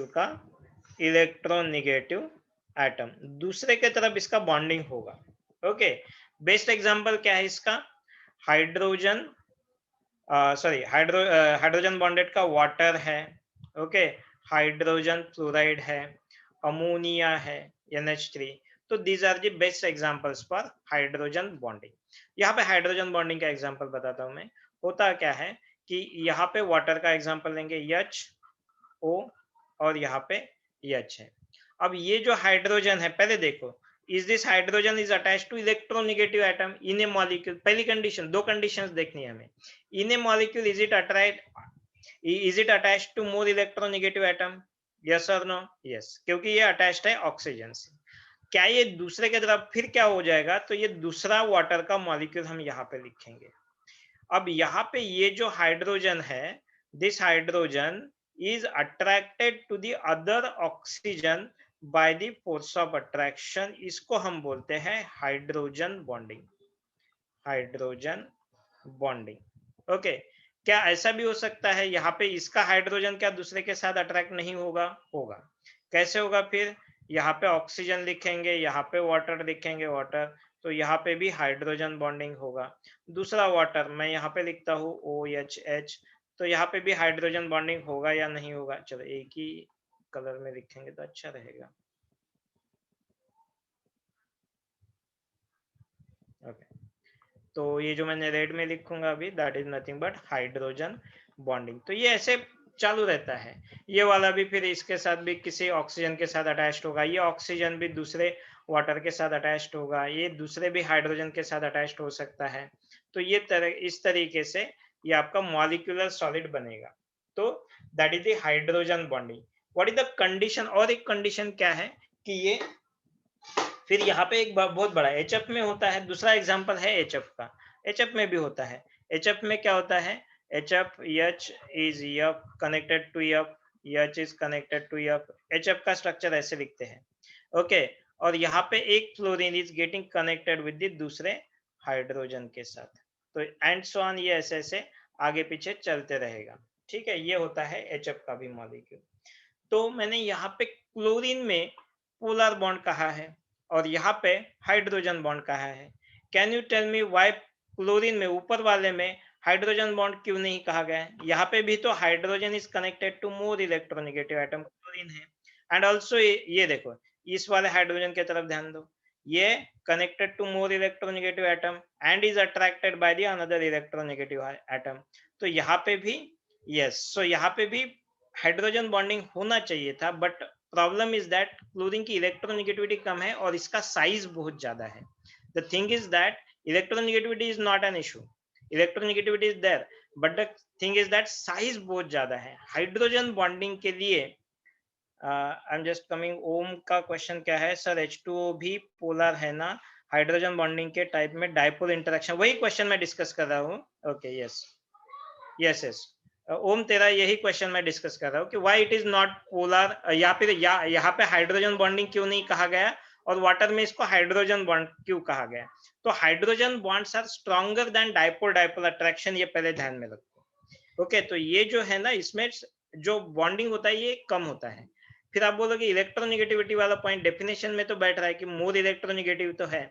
का इलेक्ट्रोनेगेटिव एटम, दूसरे के तरफ इसका बॉन्डिंग होगा। ओके, बेस्ट एग्जांपल क्या है इसका? हाइड्रोजन हाइड्रोजन बॉन्डेड का वाटर है। ओके, हाइड्रोजन फ्लोराइड है, अमोनिया है, NH3। तो these are the best examples for hydrogen bonding. यहाँ पे हाइड्रोजन बॉन्डिंग का एग्जांपल बताता हूँ मैं। होता क्या है कि यहाँ पे वाटर का एग्जांपल लेंगे HO और यहाँ पे H है। अब ये जो हाइड्रोजन है, पहले देखो, is this hydrogen is attached to electronegative atom in a molecule. पहली कंडीशन, दो कंडीशंस देखनी है हमें। In a molecule is it attached to more electronegative atom? Yes और नो? यस, क्योंकि ये अटैच्ड है ऑक्सीजन से। क्या ये दूसरे के तरफ फिर क्या हो जाएगा? तो ये दूसरा वाटर का मॉलिक्यूल हम यहाँ पे लिखेंगे। अब यहाँ पे ये जो हाइड्रोजन है, this hydrogen is attracted to the other oxygen by the force of attraction। इसको हम बोलते हैं hydrogen bonding. Hydrogen bonding. Okay, क्या ऐसा भी हो सकता है यहाँ पे इसका हाइड्रोजन क्या दूसरे के साथ अट्रैक्ट नहीं होगा? होगा। कैसे होगा फिर? यहाँ पे ऑक्सीजन लिखेंगे, यहाँ पे वाटर लिखेंगे, वाटर, तो यहाँ पे भी हाइड्रोजन बॉन्डिंग होगा। दूसरा वाटर मैं यहाँ पे लिखता हूँ OHH, तो यहाँ पे भी हाइड्रोजन बॉन्डिंग होगा या नहीं होगा? चलो एक ही कलर में लिखेंगे तो अच्छा रहेगा। ओके, तो ये जो मैंने रेड में लिखूंगा अभी, that is nothing but hydrogen bonding. तो ये ऐसे चालू रहता है। ये वाला भी फिर इसके साथ भी किसी ऑक्सीजन के साथ अटैच्ड होगा, ये ऑक्सीजन भी दूसरे वाटर के साथ अटैच्ड होगा, ये दूसरे भी हाइड्रोजन के साथ अटैच्ड हो सकता है। तो ये इस तरीके से ये आपका मॉलिक्यूलर सॉलिड बनेगा। तो that is the hydrogen bonding. What is the condition? और एक कंडीशन क्या है कि ये फिर यहाँ पे एक बहुत बड़ा HF में होता है। दूसरा एग्जांपल है HF का। HF में भी होता है। HF में क्या होता है? HF, H is F connected to F, H is connected to F। HF का स्ट्रक्चर ऐसे लिखते हैं। ओके, और यहाँ पे एक fluorine is getting connected with the दूसरे हाइड्रोजन के साथ। तो एंड सो ऑन, ये ऐसे ऐसे आगे पीछे चलते रहेगा। ठीक है, ये होता है HF का भी मॉलिक्यूल। तो मैंने यहाँ पे क्लोरीन में पोलर बॉन्ड कहा है और यहाँ पे हाइड्रोजन बॉन्ड कहा है। Can you tell me why chlorine में ऊपर वाले में हाइड्रोजन बॉन्ड क्यों नहीं कहा गया है? यहाँ पे भी तो hydrogen is connected to more electronegative atom, chlorine है। एंड ऑल्सो ये देखो, इस वाले हाइड्रोजन की तरफ ध्यान दो, ये connected to more electronegative atom and is attracted by the another electronegative atom. तो यहाँ पे भी यस, सो यहाँ पे भी हाइड्रोजन बॉन्डिंग होना चाहिए था, but problem is that chlorine की इलेक्ट्रोनेगेटिविटी कम है और इसका साइज बहुत ज्यादा है। The thing is that electronegativity is not an issue, electronegativity is there, but the thing is that size बहुत ज्यादा है। हाइड्रोजन बॉन्डिंग के लिए I am just coming, Om का क्वेश्चन क्या है? सर H2O भी पोलर है ना? हाइड्रोजन बॉन्डिंग के टाइप में डाइपोल इंटरेक्शन, वही क्वेश्चन मैं डिस्कस कर रहा हूँ। ओके, यस यस यस, ओम तेरा यही क्वेश्चन मैं डिस्कस कर रहा हूँ कि why it is not polar, या फिर यहाँ पे हाइड्रोजन बॉन्डिंग क्यों नहीं कहा गया और वाटर में इसको हाइड्रोजन बॉन्ड क्यों कहा गया? तो hydrogen bonds are stronger than dipole dipole attraction, ये पहले ध्यान में रखो। ओके, तो ये जो है ना, इसमें जो बॉन्डिंग होता है ये कम होता है। फिर आप बोलोगे इलेक्ट्रोनेगेटिविटी वाला पॉइंट डेफिनेशन में तो बैठ रहा है कि मोर इलेक्ट्रोनेगेटिव तो है,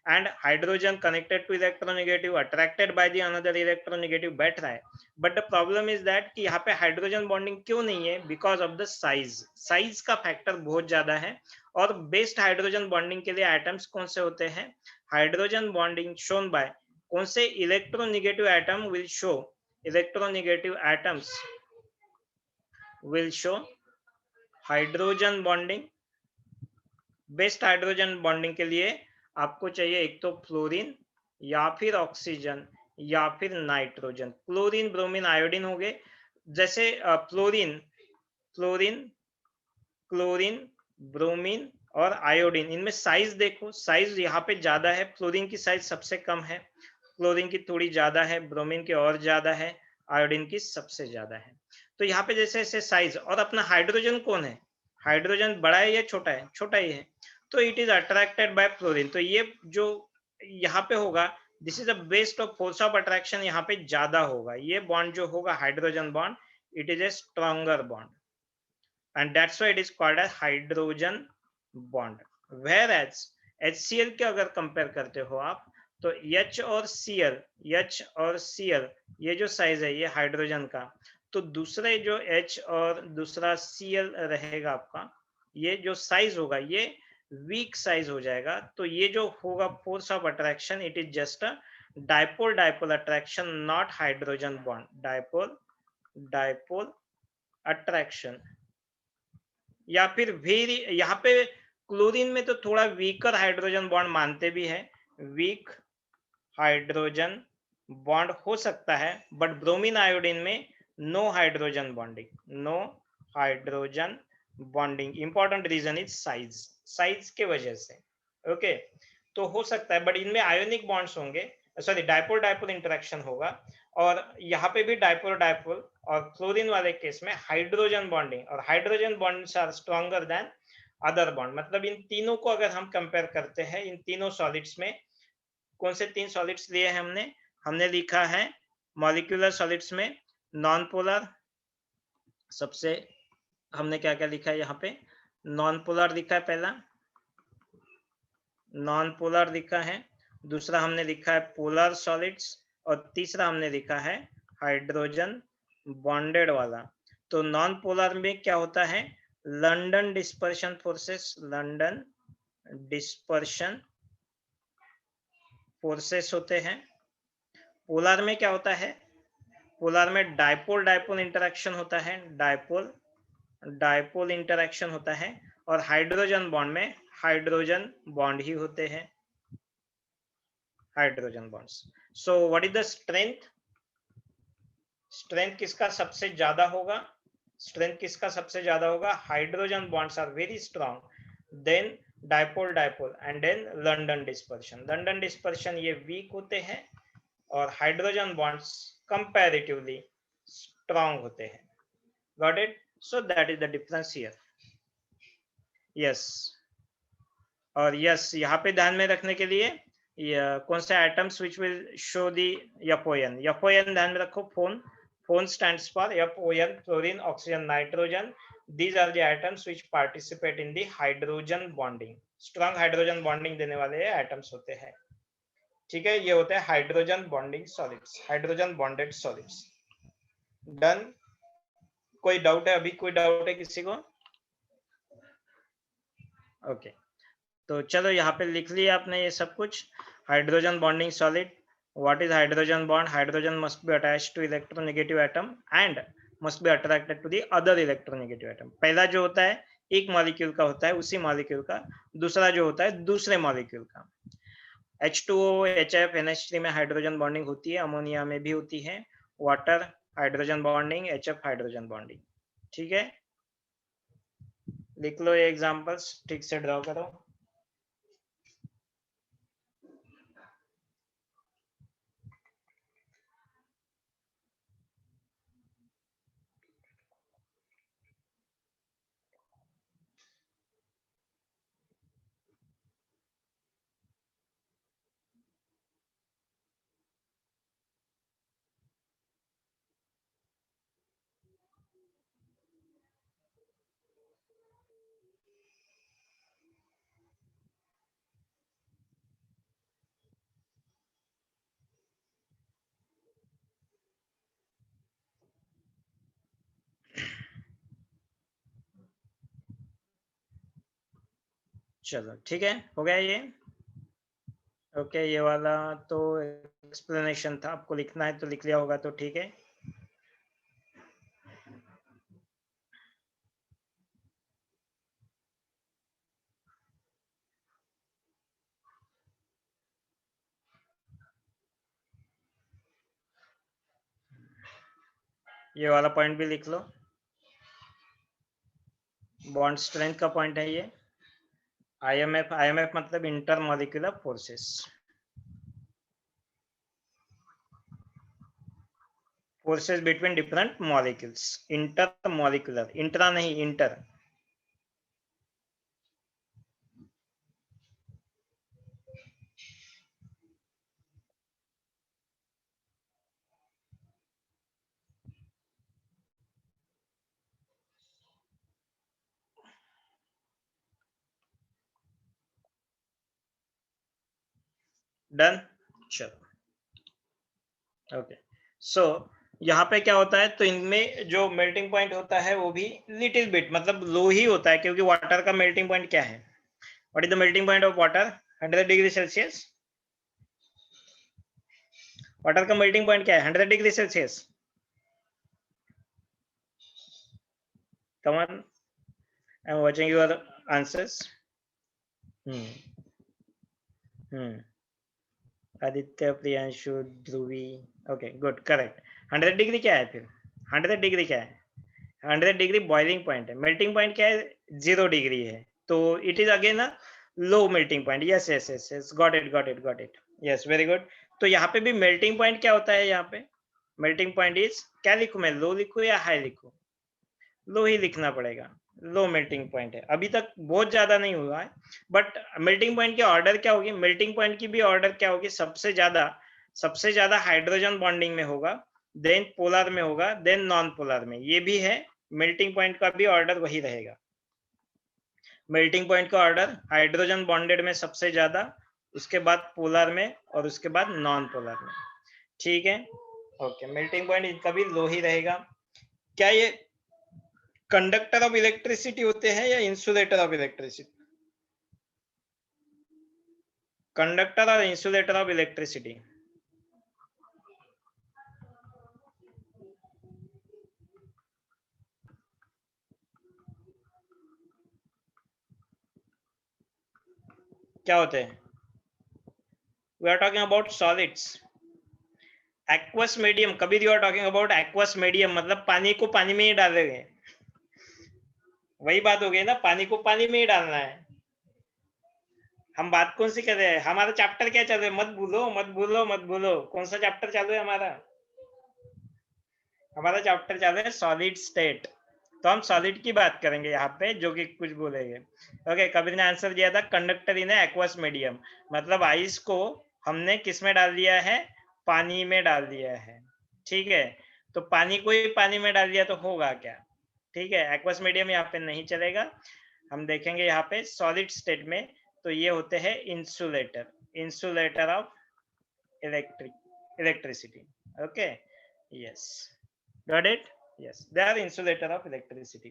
and hydrogen connected to electronegative attracted by the another electronegative बैठ रहा है। But the problem is that कि यहाँ पे हाइड्रोजन बॉन्डिंग क्यों नहीं है? Because of the size, size का फैक्टर बहुत ज्यादा है। और बेस्ट हाइड्रोजन बॉन्डिंग के लिए आइटम्स कौन से होते हैं? हाइड्रोजन बॉन्डिंग शोन बाय कौन से electronegative atom will show, electronegative atoms will show hydrogen bonding. Best hydrogen bonding के लिए आपको चाहिए एक तो फ्लोरीन या फिर ऑक्सीजन या फिर नाइट्रोजन। क्लोरीन, ब्रोमीन, आयोडीन हो गए। जैसे फ्लोरीन फ्लोरीन क्लोरीन, ब्रोमीन और आयोडीन, इनमें साइज देखो, साइज यहाँ पे ज्यादा है, फ्लोरीन की साइज सबसे कम है, क्लोरीन की थोड़ी ज्यादा है, ब्रोमीन की और ज्यादा है, आयोडीन की सबसे ज्यादा है। तो यहाँ पे जैसे ऐसे साइज, और अपना हाइड्रोजन कौन है, हाइड्रोजन बड़ा है या छोटा है, छोटा ही है, तो it is attracted bye fluorine. तो ये जो यहाँ पे होगा, this is the best of force of attraction, यहाँ पे ज्यादा होगा, ये बॉन्ड जो होगा hydrogen bond, it is A stronger bond, and that's why it is called as hydrogen bond. Whereas HCl के अगर कंपेयर करते हो आप, तो H और Cl, H और Cl ये जो साइज है ये हाइड्रोजन का, तो दूसरे जो H और दूसरा Cl रहेगा आपका, ये जो साइज होगा ये वीक साइज हो जाएगा। तो ये जो होगा force of attraction, it is just a dipole dipole attraction, not hydrogen bond, dipole dipole attraction. या फिर वेरी, यहाँ पे क्लोरीन में तो थोड़ा वीकर हाइड्रोजन बॉन्ड मानते भी है, वीक हाइड्रोजन बॉन्ड हो सकता है, बट ब्रोमीन आयोडीन में no hydrogen bonding, no hydrogen bonding. Important reason is size, size के वजह से, ओके। तो हो सकता है, बट इनमें आयोनिक बॉन्ड्स होंगे, सॉरी डाइपोल डाइपोल इंटरेक्शन होगा, और यहाँ पे भी डाइपोल डाइपोल, और क्लोरीन वाले केस में हाइड्रोजन बॉन्डिंग, और hydrogen bonds are stronger than other bond. मतलब इन तीनों को अगर हम कंपेयर करते हैं, इन तीनों सॉलिड्स में कौन से तीन सॉलिड्स लिए हैं हमने, हमने लिखा है मॉलिक्यूलर सॉलिड्स में नॉन पोलर, सबसे हमने क्या क्या लिखा है यहाँ पे, नॉन पोलर लिखा है पहला, नॉन पोलर लिखा है, दूसरा हमने लिखा है पोलर सॉलिड्स, और तीसरा हमने लिखा है हाइड्रोजन बॉन्डेड वाला। तो नॉन पोलर में क्या होता है, London dispersion forces, London dispersion forces होते हैं। पोलर में क्या होता है, पोलर में डाइपोल डाइपोल इंटरेक्शन होता है, डाइपोल डाइपोल इंटरेक्शन होता है, और हाइड्रोजन बॉन्ड में हाइड्रोजन बॉन्ड ही होते हैं, hydrogen bonds. So what is the strength, strength किसका सबसे ज्यादा होगा, स्ट्रेंथ किसका सबसे ज्यादा होगा, hydrogen bonds are very strong, then dipole dipole, and then London dispersion. London dispersion ये वीक होते हैं, और हाइड्रोजन बॉन्ड्स कंपैरेटिवली स्ट्रॉन्ग होते हैं। Got it? So that is the difference here. Yes, और यस यहाँ पे ध्यान में रखने के लिए कौन से atoms which will show the FON, FON ध्यान में रखो, phone, phone stands for FON, fluorine oxygen nitrogen, these are the atoms which participate in the hydrogen bonding, strong hydrogen bonding देने वाले एटम्स होते हैं, ठीक है। ये होते हैं hydrogen bonding solids, hydrogen bonded solids. Done? कोई डाउट है अभी, कोई डाउट है किसी को? ओके तो चलो यहाँ पे लिख लिया आपने ये सब कुछ, hydrogen bonding solid. What is hydrogen bond, hydrogen must be attached to electronegative atom and must be attracted to the other electronegative atom. पहला जो होता है एक मॉलिक्यूल का होता है, उसी मॉलिक्यूल का, दूसरा जो होता है दूसरे मॉलिक्यूल का। H2O, HF, NH3 में हाइड्रोजन बॉन्डिंग होती है, अमोनिया में भी होती है, water hydrogen bonding, HF hydrogen bonding, ठीक है। लिख लो ये एग्जांपल्स, ठीक से ड्रॉ करो। चलो ठीक है, हो गया ये। ओके ये वाला तो एक्सप्लेनेशन था, आपको लिखना है तो लिख लिया होगा तो ठीक है। ये वाला पॉइंट भी लिख लो, बॉन्ड स्ट्रेंथ का पॉइंट है ये। IMF, IMF मतलब intermolecular forces. Forces between different molecules, inter molecular, intra नहीं इंटर। डन, चलो ओके। सो यहाँ पे क्या होता है, तो इनमें जो मेल्टिंग पॉइंट होता है वो भी लिटिल बिट मतलब लो ही होता है, क्योंकि वाटर का मेल्टिंग पॉइंट क्या है, what is the melting point of water, 100 degree Celsius. Water का मेल्टिंग पॉइंट क्या है, 100 degree Celsius. Come on, I am watching your answers. Aditya, Priyanshu, Dhubri, okay good, correct. 100 degree क्या है फिर, 100 डिग्री क्या है, 100 डिग्री बॉइलिंग पॉइंट है, मेल्टिंग पॉइंट क्या है, 0 डिग्री है, तो it is again a low melting point. Yes yes yes yes, got it got it got it, yes very good. तो यहाँ पे भी मेल्टिंग पॉइंट क्या होता है, यहाँ पे मेल्टिंग पॉइंट इज, क्या लिखूं मैं, लो लिखूं या हाई लिखूं, लो ही लिखना पड़ेगा, लो मेल्टिंग पॉइंट है, अभी तक बहुत ज्यादा नहीं हुआ है। बट मेल्टिंग पॉइंट की ऑर्डर क्या होगी, मेल्टिंग पॉइंट की भी ऑर्डर क्या होगी, सबसे ज्यादा हाइड्रोजन बॉन्डिंग में होगा, देन पोलर में होगा, देन नॉन पोलर में, ये भी है। मेल्टिंग पॉइंट का भी ऑर्डर वही रहेगा, मेल्टिंग पॉइंट का ऑर्डर हाइड्रोजन बॉन्डेड में सबसे ज्यादा, उसके बाद पोलर में, और उसके बाद नॉन पोलर में। ठीक है, ओके, मेल्टिंग पॉइंट इनका भी लो ही रहेगा। क्या ये कंडक्टर ऑफ इलेक्ट्रिसिटी होते हैं या इंसुलेटर ऑफ इलेक्ट्रिसिटी, कंडक्टर और इंसुलेटर ऑफ इलेक्ट्रिसिटी। क्या होते हैं, we are talking about solids, aqueous medium, कभी you are talking about aqueous medium मतलब पानी को पानी में ही डालेंगे, वही बात हो गई ना, पानी को पानी में ही डालना है। हम बात कौन सी कर रहे हैं, हमारा चैप्टर क्या चल रहा है, मत भूलो मत भूलो मत भूलो, कौन सा चैप्टर चालू है हमारा, हमारा चैप्टर चल रहा है सॉलिड स्टेट, तो हम सॉलिड की बात करेंगे यहाँ पे, जो कि कुछ बोलेंगे। ओके, कबीर ने आंसर दिया था कंडक्टर इन एक्वस मीडियम, मतलब आइस को हमने किस में डाल दिया है, पानी में डाल दिया है। ठीक है, तो पानी को ही पानी में डाल दिया तो होगा क्या, ठीक है, एक्वस मीडियम यहाँ पे नहीं चलेगा। हम देखेंगे यहाँ पे सॉलिड स्टेट में, तो ये होते हैं insulator, insulator of electricity. Okay, yes, got it, yes, they are insulator of electricity.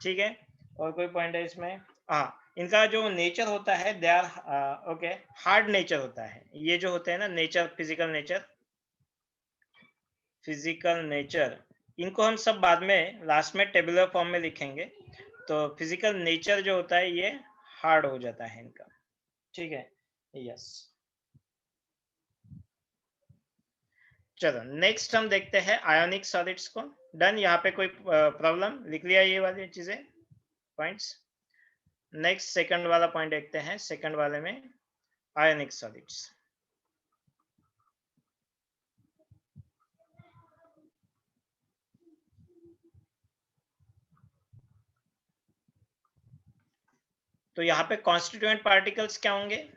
ठीक है, और कोई पॉइंट है इसमें, हाँ, इनका जो नेचर होता है they are okay, hard nature होता है, ये जो होते हैं ना nature, physical nature, physical nature, इनको हम सब बाद में लास्ट में टेबुलर फॉर्म में लिखेंगे, तो फिजिकल नेचर जो होता है ये हार्ड हो जाता है इनका। ठीक है, यस, चलो नेक्स्ट हम देखते हैं आयोनिक सॉलिड्स को। डन, यहाँ पे कोई प्रॉब्लम, लिख लिया ये वाली चीजें, पॉइंट्स। नेक्स्ट सेकंड वाला पॉइंट देखते हैं, सेकंड वाले में आयोनिक सॉलिड्स। तो यहाँ पे कॉन्स्टिट्यूएंट पार्टिकल्स क्या होंगे,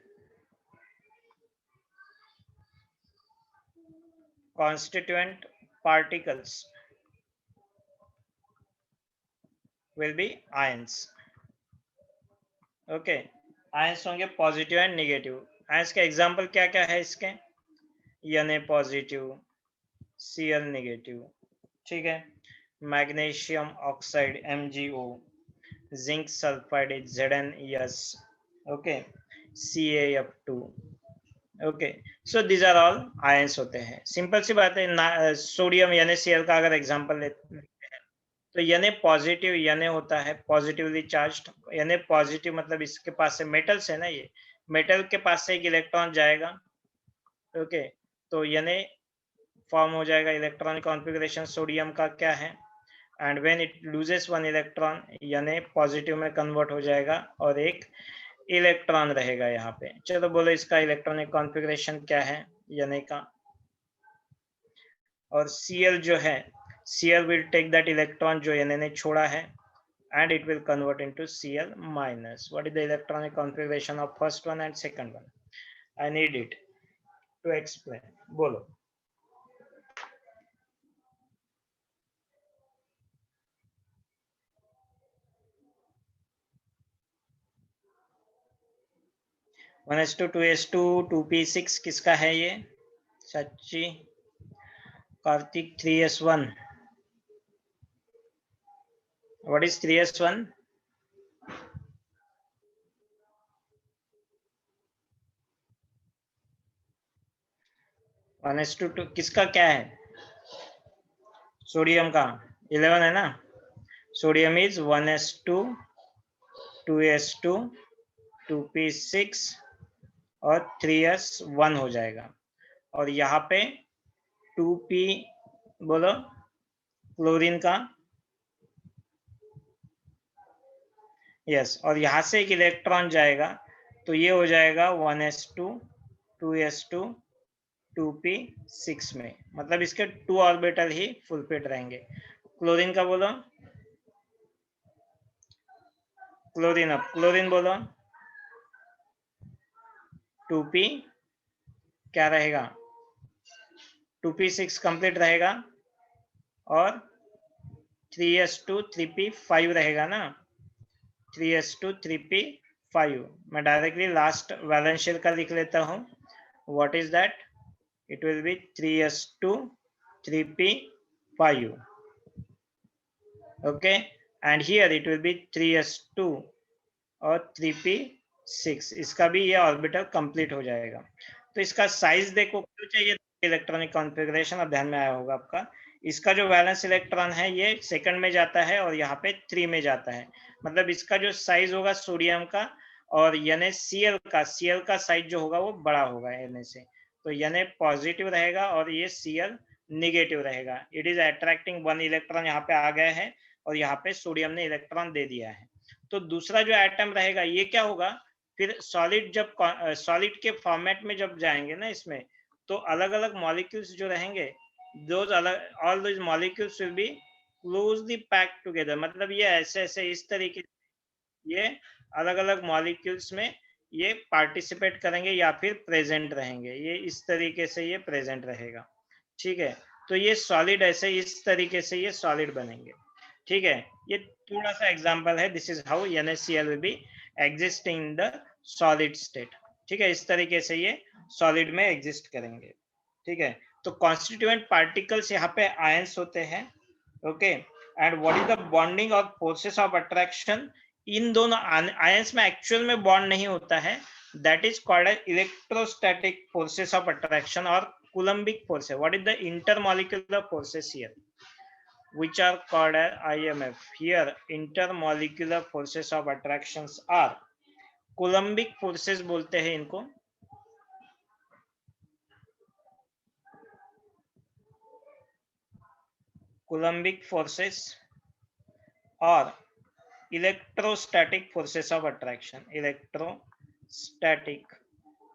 constituent particles will be ions. Okay, ions होंगे पॉजिटिव एंड नेगेटिव। आयंस का एग्जांपल क्या क्या है इसके, Na पॉजिटिव, Cl नेगेटिव, ठीक है, magnesium oxide MgO, zinc sulphide ZnEs, okay, CaF2, okay, so these are all ions होते हैं। सिंपल सी बात है, सोडियम NaCl का अगर एग्जांपल लेते हैं, तो Na पॉजिटिव, Na होता है पॉजिटिवली चार्ज्ड, Na पॉजिटिव मतलब इसके पास से मेटल्स है ना, ये मेटल के पास से एक इलेक्ट्रॉन जाएगा, ओके, तो Na फॉर्म हो जाएगा, इलेक्ट्रॉनिक कॉन्फ़िगरेशन सोडियम का क्या है, and when it loses one electron, Na positive में कन्वर्ट हो जाएगा और एक इलेक्ट्रॉन रहेगा यहाँ पे। चलो बोलो इसका इलेक्ट्रॉनिक कॉन्फ़िगरेशन क्या है Na का, और Cl जो है, Cl will take that electron जो Na ने छोड़ा है and it will convert into Cl minus. What is the electronic configuration of first one and second one? I need it to explain. बोलो. One S to 2p6 किसका है ये? सच्ची. Kartik 3s1. What is 3s1? 1s2 किसका क्या है? Sodium का 11 है ना. Sodium is 1s2 2s2 2p6 और 3s1 हो जाएगा. और यहाँ पे 2p बोलो क्लोरीन का. यस. और यहाँ से एक इलेक्ट्रॉन जाएगा तो ये हो जाएगा 1s2 2s2 2p6 में. मतलब इसके 2 ऑर्बिटल ही फुल फिट रहेंगे. क्लोरीन का बोलो. क्लोरीन अब क्लोरीन बोलो. 2p क्या रहेगा? 2p6 कंप्लीट रहेगा और 3s2 3p5 रहेगा ना. 3s2 3p5. मैं डायरेक्टली लास्ट वैलेंस शेल का लिख लेता हूँ. What is that? It will be 3s2 3p5. Okay. And here it will be 3s2 और 3p6. इसका भी ये ऑर्बिटल कंप्लीट हो जाएगा. तो इसका साइज देखो क्यों चाहिए इलेक्ट्रॉनिक कॉन्फ़िगरेशन. अब ध्यान में आया होगा आपका. इसका जो वैलेंस इलेक्ट्रॉन है ये सेकंड में जाता है और यहाँ पे 3 में जाता है. मतलब इसका जो साइज होगा सोडियम का और Cl का साइज जो होगा वो बड़ा होगा Na से. तो Na पॉजिटिव रहेगा और ये Cl निगेटिव रहेगा. इट इज अट्रैक्टिंग 1 इलेक्ट्रॉन यहाँ पे आ गए हैं और यहाँ पे सोडियम ने इलेक्ट्रॉन दे दिया है. तो दूसरा जो एटम रहेगा ये क्या होगा? फिर सॉलिड जब सॉलिड के फॉर्मेट में जब जाएंगे ना इसमें, तो अलग अलग मॉलिक्यूल्स जो रहेंगे all those molecules will be closely packed together. मतलब ये ऐसे इस तरीके ये अलग अलग मॉलिक्यूल्स में ये पार्टिसिपेट करेंगे या फिर प्रेजेंट रहेंगे. ये इस तरीके से ये प्रेजेंट रहेगा. ठीक है. तो ये सॉलिड ऐसे इस तरीके से ये सॉलिड बनेंगे. ठीक है. ये थोड़ा सा एग्जांपल है. This is how NaCl will be existing in the solid state. ठीक है. इस तरीके से ये सॉलिड में एग्जिस्ट करेंगे. ठीक है. तो कॉन्स्टिट्यूएंट पार्टिकल्स यहाँ पे आयंस होते हैं. Okay. And what is the bonding और फोर्सेस ऑफ अट्रैक्शन? इन दोनों आयंस में एक्चुअल में बॉन्ड नहीं होता है. That is called as electrostatic forces of attraction और coulombic forces. What is the intermolecular forces here which are called as IMF? Here intermolecular forces of attractions are coulombic forces बोलते हैं इनको. coulombic forces और electrostatic forces of attraction. electrostatic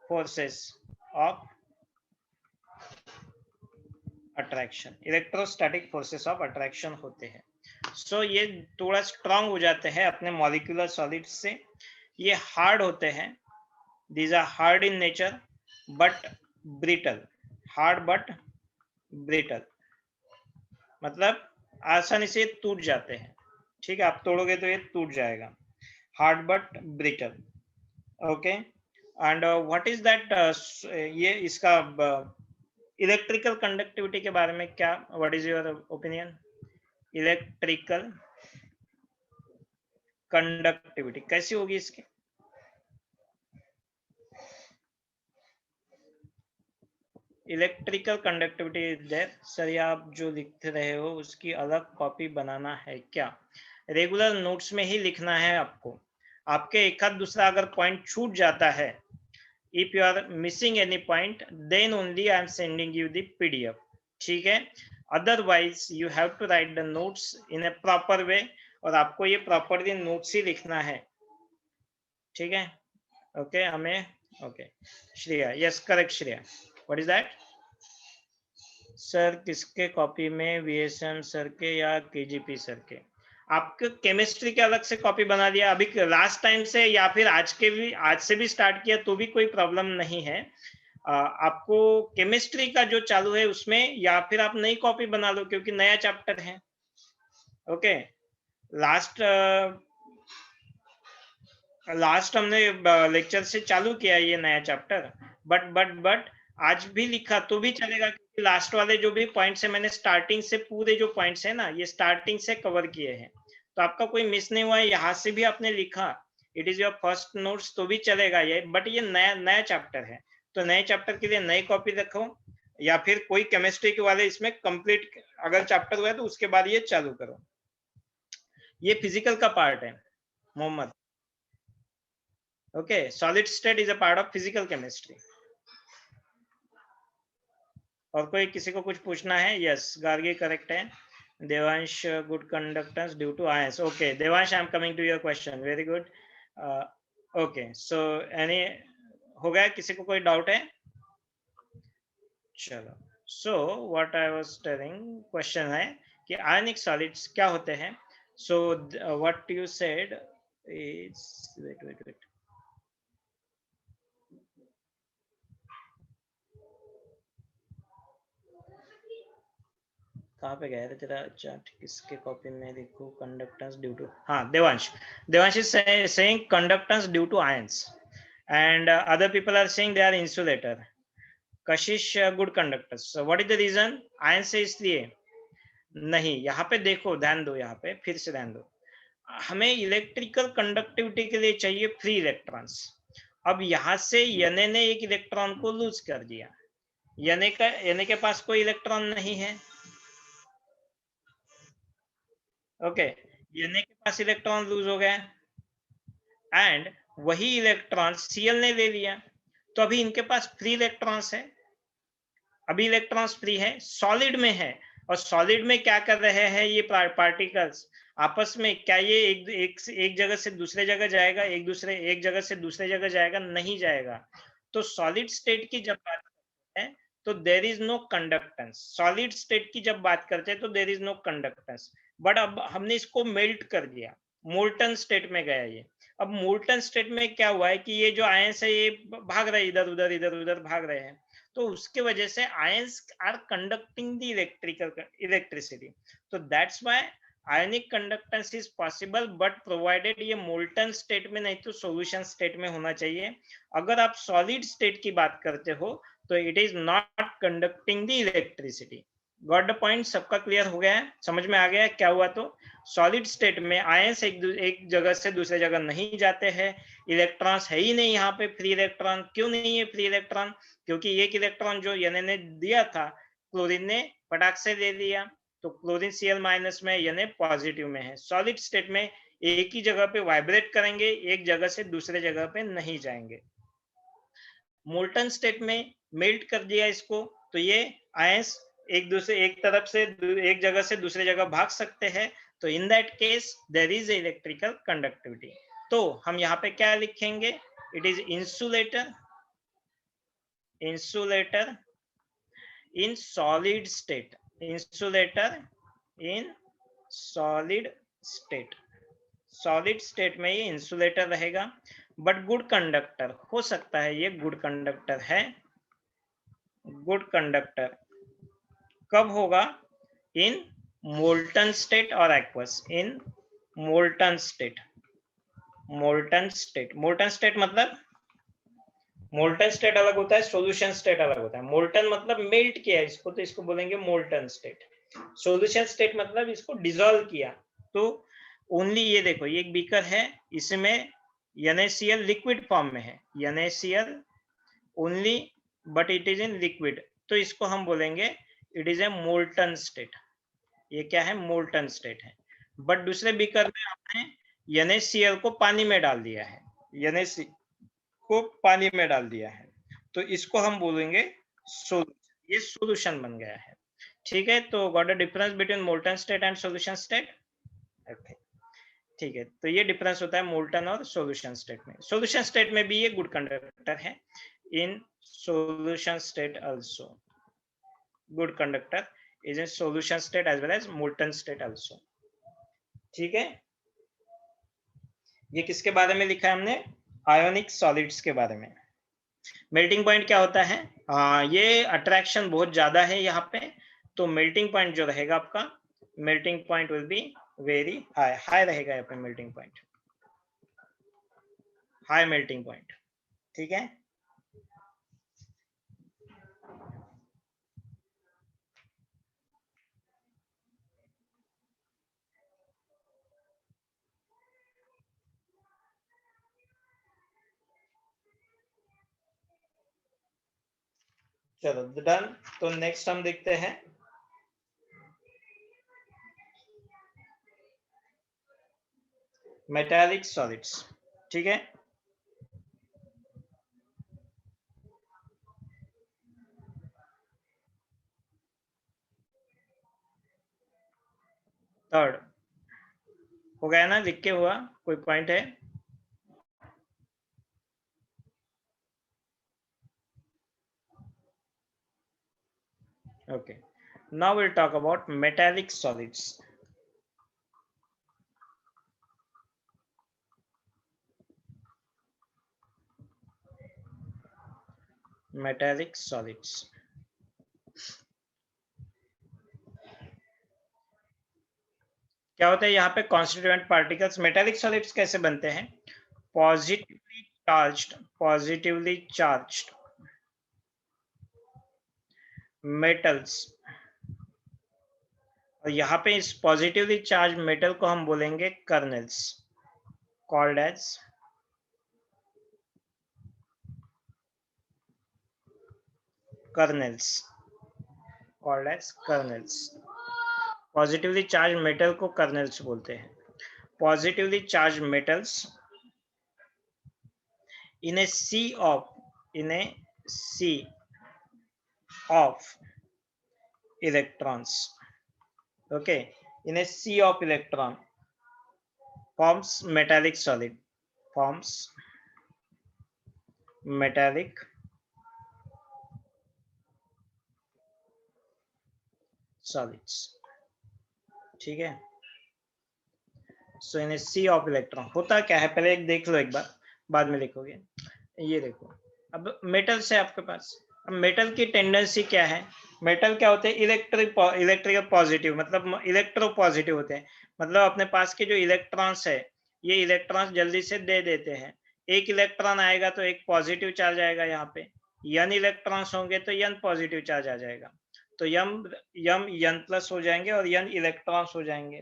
forces of attraction. electrostatic forces of attraction होते हैं. सो ये थोड़ा strong हो जाते हैं अपने मॉलिक्यूलर सॉलिड से. ये हार्ड होते हैं. these are hard in nature but brittle. hard but brittle मतलब आसानी से टूट जाते हैं. ठीक है. आप तोड़ोगे तो ये टूट जाएगा. Hard but brittle. Okay. And what is that? ये इसका इलेक्ट्रिकल कंडक्टिविटी के बारे में क्या, what is your opinion? Electrical conductivity कैसी होगी इसकी? Electrical conductivity is there. Sir ये आप जो लिख रहे हो उसकी अलग कॉपी बनाना है क्या? रेगुलर नोट्स में ही लिखना है आपको. आपके एक आध दूसरा अगर पॉइंट छूट जाता है, if you are missing any point then only I am sending you the PDF. ठीक है. otherwise you have to write the notes in a proper way और आपको ये प्रॉपरली नोट्स ही लिखना है. ठीक है. ओके. हमें okay. Shreya. Yes correct Shreya. What is that? Sir किसके कॉपी में, वीएसएम सर के या केजीपी सर के? आपके केमिस्ट्री के अलग से कॉपी बना दिया अभी लास्ट टाइम से, या फिर आज से भी स्टार्ट किया तो भी कोई प्रॉब्लम नहीं है। आपको केमिस्ट्री का जो चालू है उसमें, या फिर आप नई कॉपी बना लो क्योंकि नया चैप्टर है। ओके, लास्ट हमने लेक्चर से चालू किया ये नया चैप्टर, बट आज भी लिखा तो भी चलेगा क्योंकि लास्ट वाले जो भी पॉइंट्स है मैंने स्टार्टिंग से, पूरे जो पॉइंट्स है ना ये स्टार्टिंग से कवर किए हैं, तो आपका कोई मिस नहीं हुआ है। यहाँ से भी आपने लिखा, it is your first notes तो भी चलेगा ये, बट ये नया चैप्टर है, तो नए चैप्टर के लिए नई कॉपी रखो, या फिर कोई केमिस्ट्री के वाले इसमें कंप्लीट अगर चैप्टर हुआ है तो उसके बाद ये चालू करो। ये फिजिकल का पार्ट है Mohammed. Okay, solid state is a part of physical chemistry. और कोई किसी को कुछ पूछना है? यस, गार्गी करेक्ट है। Devansh, good conductance due to ions. Okay Devansh, I am coming to your question, very good. Okay, so any हो गया, किसी को कोई डाउट है? चलो, so what I was telling, question है कि आयनिक सॉलिड्स क्या होते हैं। So what you said is, wait, कहाँ पे गया था तेरा चार्ट, किसके कॉपी में देखो, कंडक्टेंस ड्यू टू, हाँ Devansh is saying conductance due to ions, and other people are saying they are insulator. Kashish, good conductors, what is the reason? Ions से इसलिए नहीं, यहाँ पे देखो, ध्यान दो, यहाँ पे फिर से ध्यान दो, हमें इलेक्ट्रिकल कंडक्टिविटी के लिए चाहिए फ्री इलेक्ट्रॉन्स। अब यहाँ से यने ने एक इलेक्ट्रॉन को लूज कर दिया, यने के पास कोई इलेक्ट्रॉन नहीं है। ओके, यने के पास इलेक्ट्रॉन लूज हो गया, एंड वही इलेक्ट्रॉन Cl ने ले लिया, तो अभी इनके पास फ्री इलेक्ट्रॉन्स है, अभी इलेक्ट्रॉन्स फ्री है, सॉलिड में है, और सॉलिड में क्या कर रहे हैं ये पार्टिकल्स आपस में, क्या ये एक जगह से दूसरे जगह जाएगा, एक जगह से दूसरे जगह जाएगा? नहीं जाएगा। तो सॉलिड स्टेट की जब बात करते हैं तो there is no conductance, solid state की जब बात करते हैं तो there is no conductance, but अब हमने इसको मेल्ट कर दिया, मोल्टन स्टेट में गया ये। अब मोल्टन स्टेट में क्या हुआ है कि ये जो आयंस है ये भाग रहे, इधर उधर भाग रहे हैं, तो उसके वजह से ions are conducting the electricity, तो that's why ionic conductance is possible, but provided ये मोल्टन स्टेट में नहीं तो सॉल्यूशन स्टेट में होना चाहिए। अगर आप सॉलिड स्टेट की बात करते हो तो it is not conducting the electricity. Got the point? सबका क्लियर हो गया है, समझ में आ गया है क्या हुआ? तो सॉलिड स्टेट में आयंस एक जगह से दूसरे जगह नहीं जाते हैं, इलेक्ट्रॉन्स है ही नहीं यहाँ पे फ्री इलेक्ट्रॉन। क्यों नहीं है फ्री इलेक्ट्रॉन? क्योंकि एक इलेक्ट्रॉन जो यने ने दिया था क्लोरीन ने फटाक से ले लिया, तो क्लोरीन Cl माइनस में, यने पॉजिटिव में है। सॉलिड स्टेट में एक ही जगह पे वाइब्रेट करेंगे, एक जगह से दूसरे जगह पे नहीं जाएंगे। मोल्टन स्टेट में मेल्ट कर दिया इसको, तो ये आयंस एक तरफ से एक जगह से दूसरे जगह भाग सकते हैं, तो in that case there is electrical conductivity. तो हम यहाँ पे क्या लिखेंगे? It is insulator in solid state, insulator in solid state, solid state में ये इंसुलेटर रहेगा, बट गुड कंडक्टर हो सकता है, ये गुड कंडक्टर है। गुड कंडक्टर कब होगा? इन मोल्टन स्टेट और एक्वस, इन मोल्टन स्टेट। मोल्टन स्टेट मतलब, मोल्टन स्टेट अलग होता है, सॉल्यूशन स्टेट अलग होता है। मोल्टन मतलब मेल्ट किया इसको, तो इसको बोलेंगे मोल्टन स्टेट। सॉल्यूशन स्टेट मतलब इसको डिसॉल्व किया। तो ओनली ये देखो, ये एक बीकर है, इसमें NaCl लिक्विड फॉर्म में है, NaCl only, but it is in liquid, तो इसको हम बोलेंगे it is A molten state. ये क्या है? मोल्टन स्टेट है। बट दूसरे बीकर में आपने NaCl को पानी में डाल दिया है, NaCl को पानी में डाल दिया है, तो इसको हम बोलेंगे सोल्यूशन, ये सोल्यूशन बन गया है। ठीक है, तो got a difference between molten state and solution state. Okay, ठीक है, तो ये डिफरेंस होता है मोल्टन और सोल्यूशन स्टेट में। सोल्यूशन स्टेट में भी ये गुड कंडक्टर है, in solution state also. Good conductor is in solution state as well as molten state also. ठीक है, ये किसके बारे में लिखा है हमने? आयोनिक सॉलिड्स के बारे में। मेल्टिंग पॉइंट क्या होता है? ये अट्रैक्शन बहुत ज्यादा है यहाँ पे, तो मेल्टिंग पॉइंट जो रहेगा आपका, melting point will be very high, high रहेगा यहाँ पे melting point, high melting point. ठीक है, चलो डन। तो नेक्स्ट हम देखते हैं मेटालिक सॉलिड्स। ठीक है, थर्ड हो गया ना, लिख के हुआ? कोई पॉइंट है? Okay, now will talk about metallic solids. Metallic solids क्या होता है? यहाँ पे कॉन्स्टिट्यूएंट पार्टिकल्स। मेटालिक सॉलिड्स कैसे बनते हैं? पॉजिटिवली चार्ज्ड मेटल्स, और यहाँ पे इस पॉजिटिवली चार्ज मेटल को हम बोलेंगे kernels, called as kernels, called as kernels. Positively charge metal को कर्नेल्स बोलते हैं। Positively charge metals in a sea of electrons, okay, in a sea of electron forms metallic solid, forms metallic solids। ठीक है, सो इन a sea of electron होता क्या है, पहले एक देख लो एक बार, बाद में लिखोगे। ये देखो, अब मेटल से आपके पास, अब मेटल की टेंडेंसी क्या है? मेटल क्या होते हैं? इलेक्ट्रिकल पॉजिटिव, मतलब इलेक्ट्रो पॉजिटिव होते हैं, मतलब अपने पास के जो इलेक्ट्रॉन्स है, ये इलेक्ट्रॉन्स जल्दी से दे देते हैं। एक इलेक्ट्रॉन आएगा तो एक पॉजिटिव चार्ज आएगा, यहाँ पे n इलेक्ट्रॉन्स होंगे तो n पॉजिटिव चार्ज आ जाएगा, तो यम n प्लस हो जाएंगे और n इलेक्ट्रॉन्स हो जाएंगे।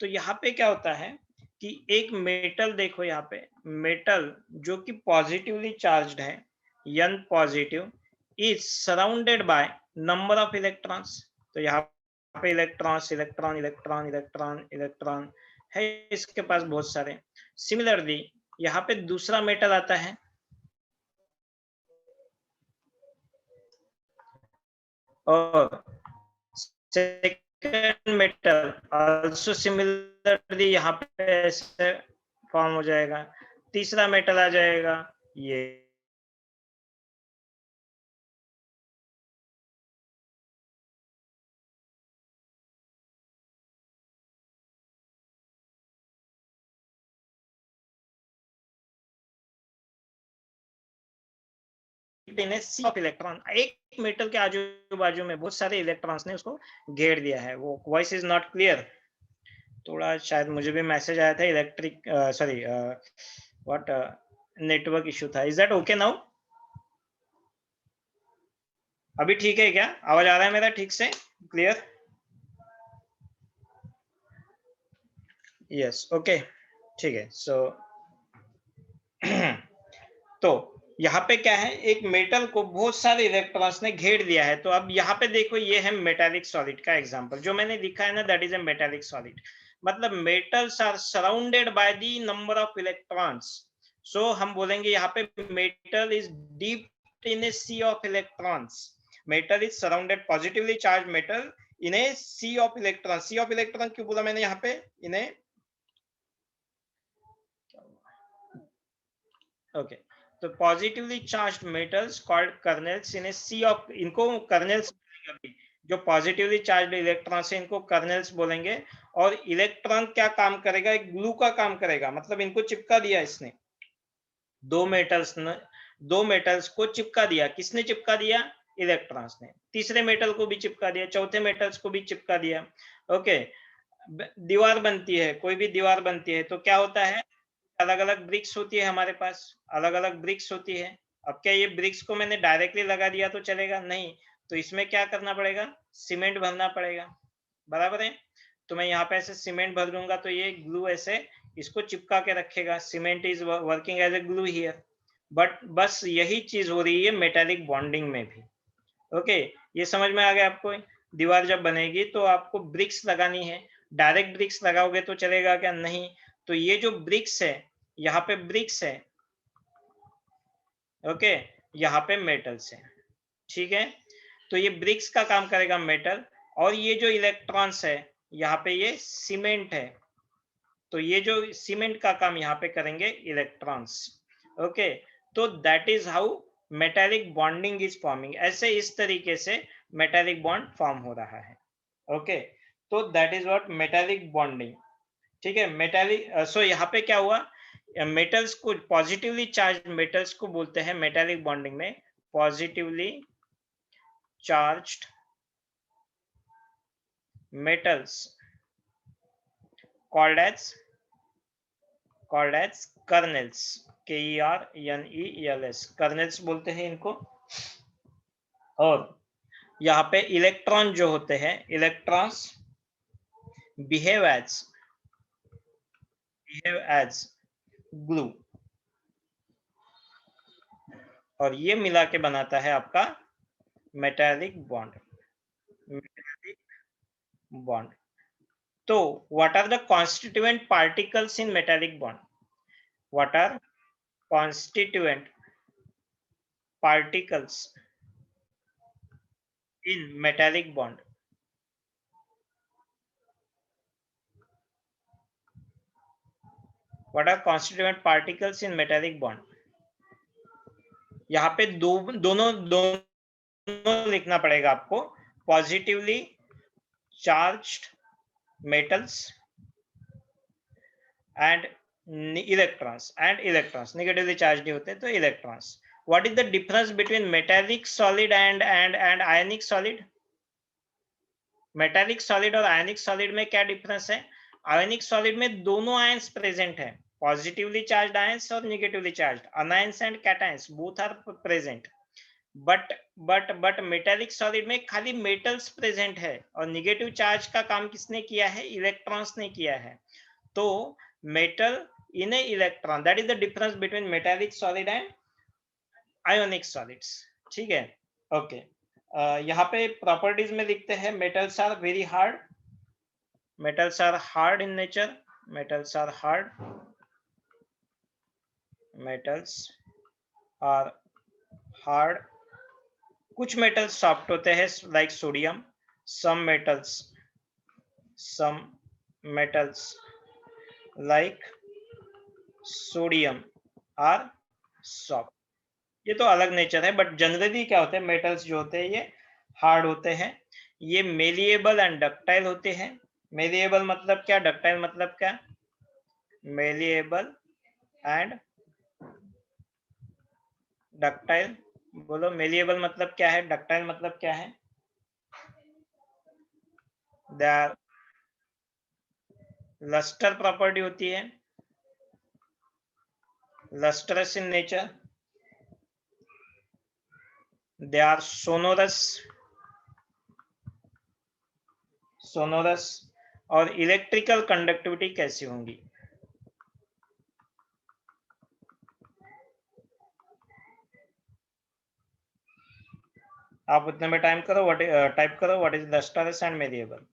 तो यहाँ पे क्या होता है कि एक मेटल देखो, यहाँ पे मेटल जो कि पॉजिटिवली चार्ज्ड है, n positive, is surrounded by number of electrons. तो यहाँ पे electrons, electron electron electron electron है इसके पास बहुत सारे। सिमिलरली यहाँ पे दूसरा मेटल आता है, और सेकंड मेटल आल्सो सिमिलरली यहाँ पे ऐसे फॉर्म हो जाएगा। तीसरा मेटल आ जाएगा ये, ऑफ इलेक्ट्रॉन। एक मेटल के आजू बाजू में बहुत सारे इलेक्ट्रॉन्स ने उसको घेर दिया है। वो वॉइस इज नॉट क्लियर, थोड़ा शायद मुझे भी मैसेज आया था, electric sorry what network issue था। Is that okay now? अभी ठीक है क्या? आवाज आ रहा है मेरा ठीक से, क्लियर? यस, ओके, ठीक है। सो तो यहाँ पे क्या है, एक मेटल को बहुत सारे इलेक्ट्रॉन्स ने घेर दिया है। तो अब यहाँ पे देखो, ये है मेटालिक सॉलिड का एग्जांपल जो मैंने लिखा है ना, दैट इज ए मेटालिक सॉलिड। मतलब metals are surrounded by the number of electrons. So हम बोलेंगे यहाँ पे metal is deep in a sea of electrons. Metal is surrounded, positively charge metal in a sea of electron. Sea of electron क्यों बोला मैंने यहाँ पे? इन्हें ओके, तो positively charged metals called kernels in a sea of, इनको kernels, जो positively charge electron है इनको कर्नेल्स बोलेंगे। और इलेक्ट्रॉन क्या काम करेगा, एक ग्लू का काम करेगा, मतलब इनको चिपका दिया इसने, दो मेटल्स को चिपका दिया। किसने चिपका दिया, इलेक्ट्रॉन्स ने। तीसरे मेटल को भी चिपका दिया, चौथे मेटल्स को भी चिपका दिया। ओके, दीवार बनती है, कोई भी दीवार बनती है तो क्या होता है, अलग अलग ब्रिक्स होती है हमारे पास, अलग अलग ब्रिक्स होती है। अब क्या ये ब्रिक्स को मैंने डायरेक्टली लगा दिया तो चलेगा, नहीं, तो इसमें क्या करना पड़ेगा, सीमेंट भरना पड़ेगा, बराबर है। तो मैं यहाँ पे ऐसे सीमेंट भर दूंगा तो ये ग्लू ऐसे इसको चिपका के रखेगा। Cement is working as a glue here. But बस यही चीज हो रही है मेटालिक बॉन्डिंग में भी। ओके, ये समझ में आ गया आपको। दीवार जब बनेगी तो आपको ब्रिक्स लगानी है, डायरेक्ट ब्रिक्स लगाओगे तो चलेगा क्या, नहीं। तो ये जो ब्रिक्स है, यहाँ पे ब्रिक्स है, ओके, यहाँ पे मेटल्स है, ठीक है। तो ये ब्रिक्स का काम करेगा मेटल, और ये जो इलेक्ट्रॉन्स है यहाँ पे ये सीमेंट है, तो ये जो सीमेंट का काम यहाँ पे करेंगे इलेक्ट्रॉन्स। ओके, तो that is how metallic bonding is forming. ऐसे इस तरीके से मेटालिक बॉन्ड फॉर्म हो रहा है। ओके, तो that is what metallic bonding, ठीक है। मेटालिक सो यहाँ पे क्या हुआ, मेटल्स को, पॉजिटिवली चार्ज मेटल्स को बोलते हैं मेटालिक बॉन्डिंग में positively charged metals called as kernels, KERNELS, kernels बोलते हैं इनको। और यहाँ पे इलेक्ट्रॉन जो होते हैं, इलेक्ट्रॉन्स behave as glue, और ये मिला के बनाता है आपका मेटालिक बॉन्ड। तो what are the constituent particles in metallic bond? What are constituent particles in metallic bond? What are constituent particles in metallic bond? यहाँ पे दोनों लिखना पड़ेगा आपको, positively charged metals and electrons, negatively charge नहीं होते तो electrons. What is the difference between metallic solid and ionic solid? Metallic solid और आयनिक सॉलिड में क्या डिफरेंस है? आयनिक सॉलिड में दोनों आयंस प्रेजेंट है, पॉजिटिवली चार्ज्ड आयंस और negatively charged anions and cations both are present. But metallic solid में खाली मेटल्स प्रेजेंट है, और नेगेटिव चार्ज का काम किसने किया है? इलेक्ट्रॉन्स ने किया है। तो metal in a electron, that is the difference between metallic solid and ionic solids, ठीक है। ओके, यहाँ पे प्रॉपर्टीज में लिखते हैं metals are very hard, metals are hard in nature, metals are hard, metals are hard। कुछ metals soft होते हैं like sodium, some metals like sodium are soft। ये तो अलग नेचर है, बट जनरली क्या होते हैं, मेटल्स जो होते हैं ये हार्ड होते हैं, ये मेलिएबल एंड डक्टाइल होते हैं। मेलिएबल मतलब क्या, डक्टाइल मतलब क्या? मेलिएबल एंड डक्टाइल बोलो, मेलिएबल मतलब क्या है, डक्टाइल मतलब क्या है? दे आर लस्टर प्रॉपर्टी होती है, lustrous in nature, they are sonorous, और इलेक्ट्रिकल कंडक्टिविटी कैसी होंगी? आप उतने में टाइप करो what is lustrous and malleable.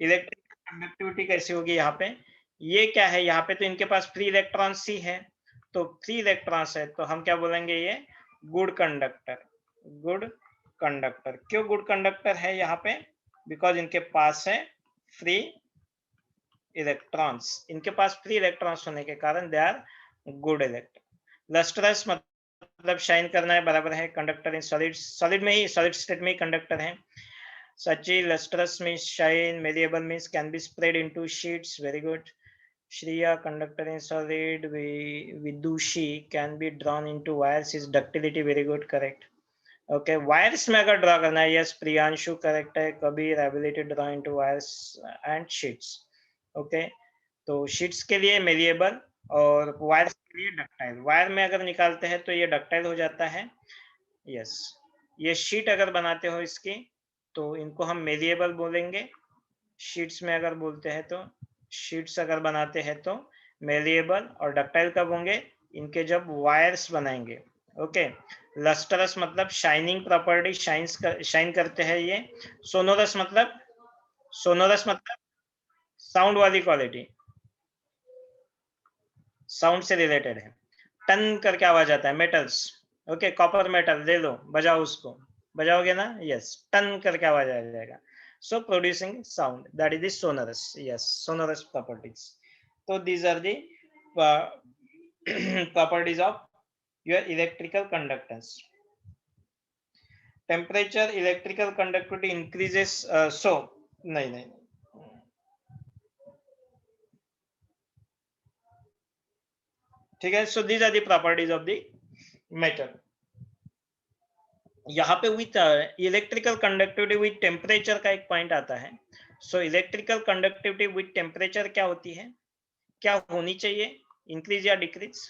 Electrical conductivity कैसी होगी यहाँ पे? ये क्या है, यहाँ पे तो इनके पास फ्री इलेक्ट्रॉन सी है, तो फ्री इलेक्ट्रॉन्स है तो हम क्या बोलेंगे, ये गुड कंडक्टर। क्यों गुड कंडक्टर है यहाँ पे? बिकॉज इनके पास है फ्री इलेक्ट्रॉन्स, इनके पास फ्री इलेक्ट्रॉन्स होने के कारण they are good electron. Lustrous मतलब शाइन करना है, बराबर है। Conductor in solid, solid state में ही कंडक्टर है। Sachi, lustrous means shine, malleable means can be spread into sheets. Very good. Shriya, conductor in solid. Vidushi can be drawn into wires is ductility. Very good, correct. Okay wires में अगर draw करना है, yes Priyanshu correct है, Kabir ability draw into wires and sheets. Okay तो sheets के लिए malleable और wires के लिए डक्टाइल। वायर में अगर निकालते हैं तो ये डक्टाइल हो जाता है। यस ये शीट अगर बनाते हो इसकी तो इनको हम मेलिएबल बोलेंगे। शीट्स में अगर बोलते हैं तो शीट्स अगर बनाते हैं तो मेलिएबल, और डक्टाइल कब होंगे, इनके जब वायर्स बनाएंगे। ओके लस्टरस मतलब शाइनिंग प्रॉपर्टी, शाइन करते हैं ये। सोनोरस मतलब साउंड वाली क्वालिटी, साउंड से रिलेटेड है। टन करके आवाज आता है, मेटल्स। ओके कॉपर मेटल ले लो, बजाओ उसको, बजाओगे ना, यस टन करके आवाज आ जाएगा। So producing sound, that is the sonorous, yes sonorous properties. तो these are the properties of your electrical conductance. Temperature, electrical conductivity increases, so नहीं, ठीक है। so these are the properties of the metal. यहाँ पे with electrical conductivity with temperature का एक point आता है। So electrical conductivity with temperature क्या होती है, क्या होनी चाहिए, इंक्रीज या decrease?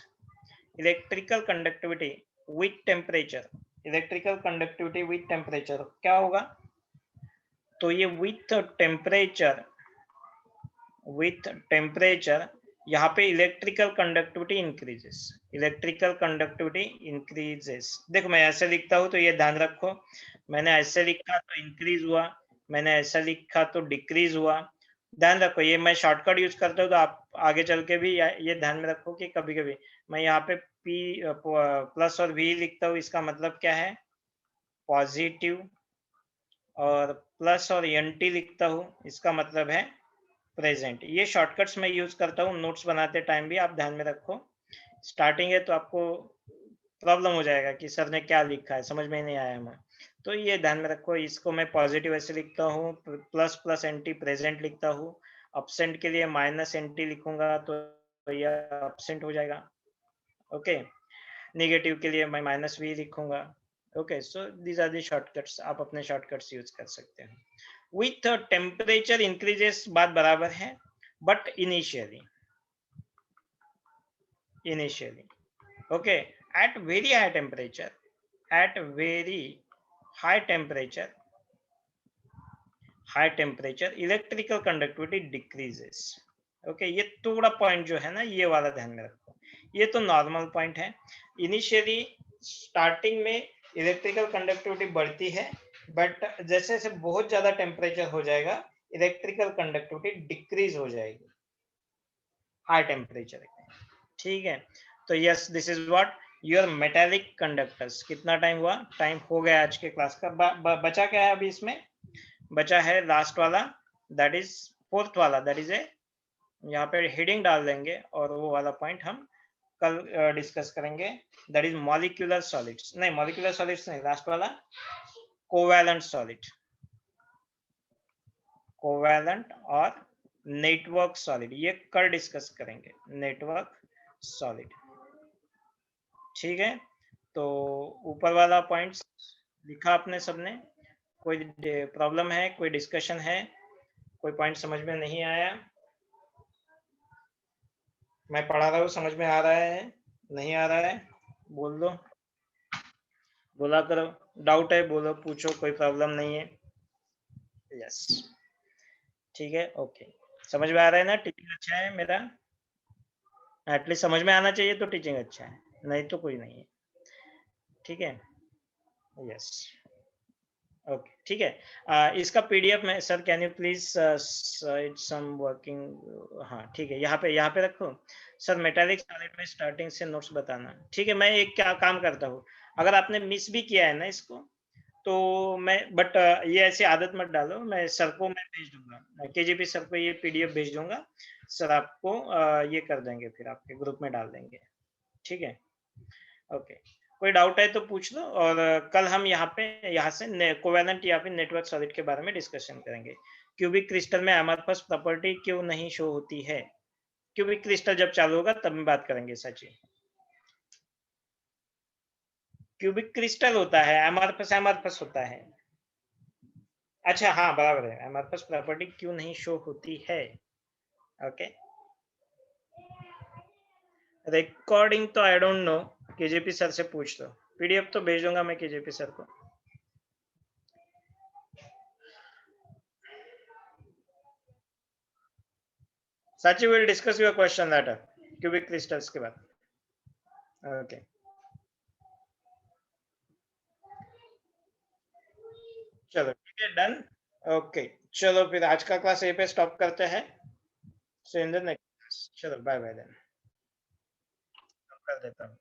Electrical conductivity with temperature, electrical conductivity with temperature क्या होगा? तो ये विथ टेम्परेचर यहाँ पे electrical conductivity increases, electrical conductivity increases. देखो मैं ऐसे लिखता हूँ तो ये ध्यान रखो, मैंने ऐसे लिखा तो इंक्रीज हुआ, मैंने ऐसा लिखा तो डिक्रीज हुआ। ध्यान रखो ये मैं शॉर्टकट यूज करता हूँ तो आप आगे चल के भी ये ध्यान में रखो कि कभी कभी मैं यहाँ पे P प्लस और V लिखता हूँ, इसका मतलब क्या है, पॉजिटिव, और प्लस और NT लिखता हूँ, इसका मतलब है प्रेजेंट। ये शॉर्टकट्स मैं यूज करता हूँ नोट्स बनाते टाइम भी, आप ध्यान में रखो। स्टार्टिंग है तो आपको प्रॉब्लम हो जाएगा कि सर ने क्या लिखा है, समझ में नहीं आया हमें, तो ये ध्यान में रखो। इसको मैं पॉजिटिव ऐसे लिखता हूँ, प्लस प्लस एंटी प्रेजेंट लिखता हूँ, अपसेंट के लिए माइनस एंटी लिखूंगा तो ये अपसेंट हो जाएगा। ओके नेगेटिव के लिए मैं माइनस वी लिखूंगा। Okay so these are the shortcuts, आप अपने शॉर्टकट्स यूज कर सकते हैं। विथ टेम्परेचर इंक्रीजेस बात बराबर है, but initially okay at very high temperature, at very high temperature electrical conductivity decreases। Okay ये थोड़ा पॉइंट जो है ना ये वाला ध्यान में रखो, ये तो नॉर्मल पॉइंट है। इनिशियली स्टार्टिंग में इलेक्ट्रिकल कंडक्टिविटी बढ़ती है, बट जैसे जैसे बहुत ज्यादा टेम्परेचर हो जाएगा इलेक्ट्रिकल कंडक्टिविटी डिक्रीज हो जाएगी हाई टेम्परेचर। ठीक है तो yes this is what your metallic conductors. कितना टाइम हुआ, टाइम हो गया आज के क्लास का। बचा क्या है अभी इसमें, बचा है लास्ट वाला, दैट इज फोर्थ वाला, दैट इज ए, यहाँ पे हेडिंग डाल देंगे और वो वाला पॉइंट हम कल डिस्कस करेंगे, दैट इज मॉलिक्यूलर सॉलिड्स। नहीं मॉलिक्यूलर सॉलिड्स नहीं, लास्ट वाला कोवैलेंट सॉलिड, कोवैलेंट और नेटवर्क सॉलिड, ये कल डिस्कस करेंगे, नेटवर्क सॉलिड। ठीक है तो ऊपर वाला पॉइंट्स लिखा आपने सबने, कोई प्रॉब्लम है, कोई डिस्कशन है, कोई पॉइंट समझ में नहीं आया? मैं पढ़ा रहा हूँ समझ में आ रहा है, नहीं आ रहा है, बोल दो, बोला करो, डाउट है बोलो, पूछो, कोई प्रॉब्लम नहीं है। यस ठीक है ओके समझ में आ रहा है ना, टीचिंग अच्छा है मेरा, एटलीस्ट समझ में आना चाहिए तो टीचिंग अच्छा है, नहीं तो कोई नहीं है। ठीक है यस ओके ठीक है। इसका पीडीएफ में sir can you please it's some working, हाँ ठीक है, यहाँ पे रखो सर, मेटालिक सॉलिड में स्टार्टिंग से नोट्स बताना। ठीक है मैं एक क्या काम करता हूँ, अगर आपने मिस भी किया है ना इसको तो मैं बट ये ऐसी आदत मत डालो, मैं सर को मैं भेज दूंगा, केजीपी सर को ये पीडीएफ भेज दूंगा, सर आपको ये कर देंगे, फिर आपके ग्रुप में डाल देंगे। ठीक है ओके कोई डाउट है तो पूछ लो, और कल हम यहाँ से कोवेलेंट या फिर नेटवर्क सॉलिड के बारे में डिस्कशन करेंगे। क्यूबिक क्रिस्टल में अमरफस प्रॉपर्टी क्यों नहीं शो होती है? क्यूबिक क्रिस्टल जब चालू होगा तब हम बात करेंगे सचिन। क्यूबिक क्रिस्टल होता है, एमॉर्फस एमॉर्फस होता है। अच्छा हाँ बराबर है, एमॉर्फस प्रॉपर्टी क्यों नहीं शो होती है? ओके, रिकॉर्डिंग तो आई डोंट नो, केजेपी सर से पूछ लो, पीडीएफ तो भेज दूंगा मैं केजेपी सर को। Sachi will discuss your question later, cubic crystals के बाद। ओके चलो ठीक है, डन। ओके चलो फिर आज का क्लास यहीं पे स्टॉप करते हैं। सो इन द नेक्स्ट, चलो बाय बाय देन, कर देता हूँ।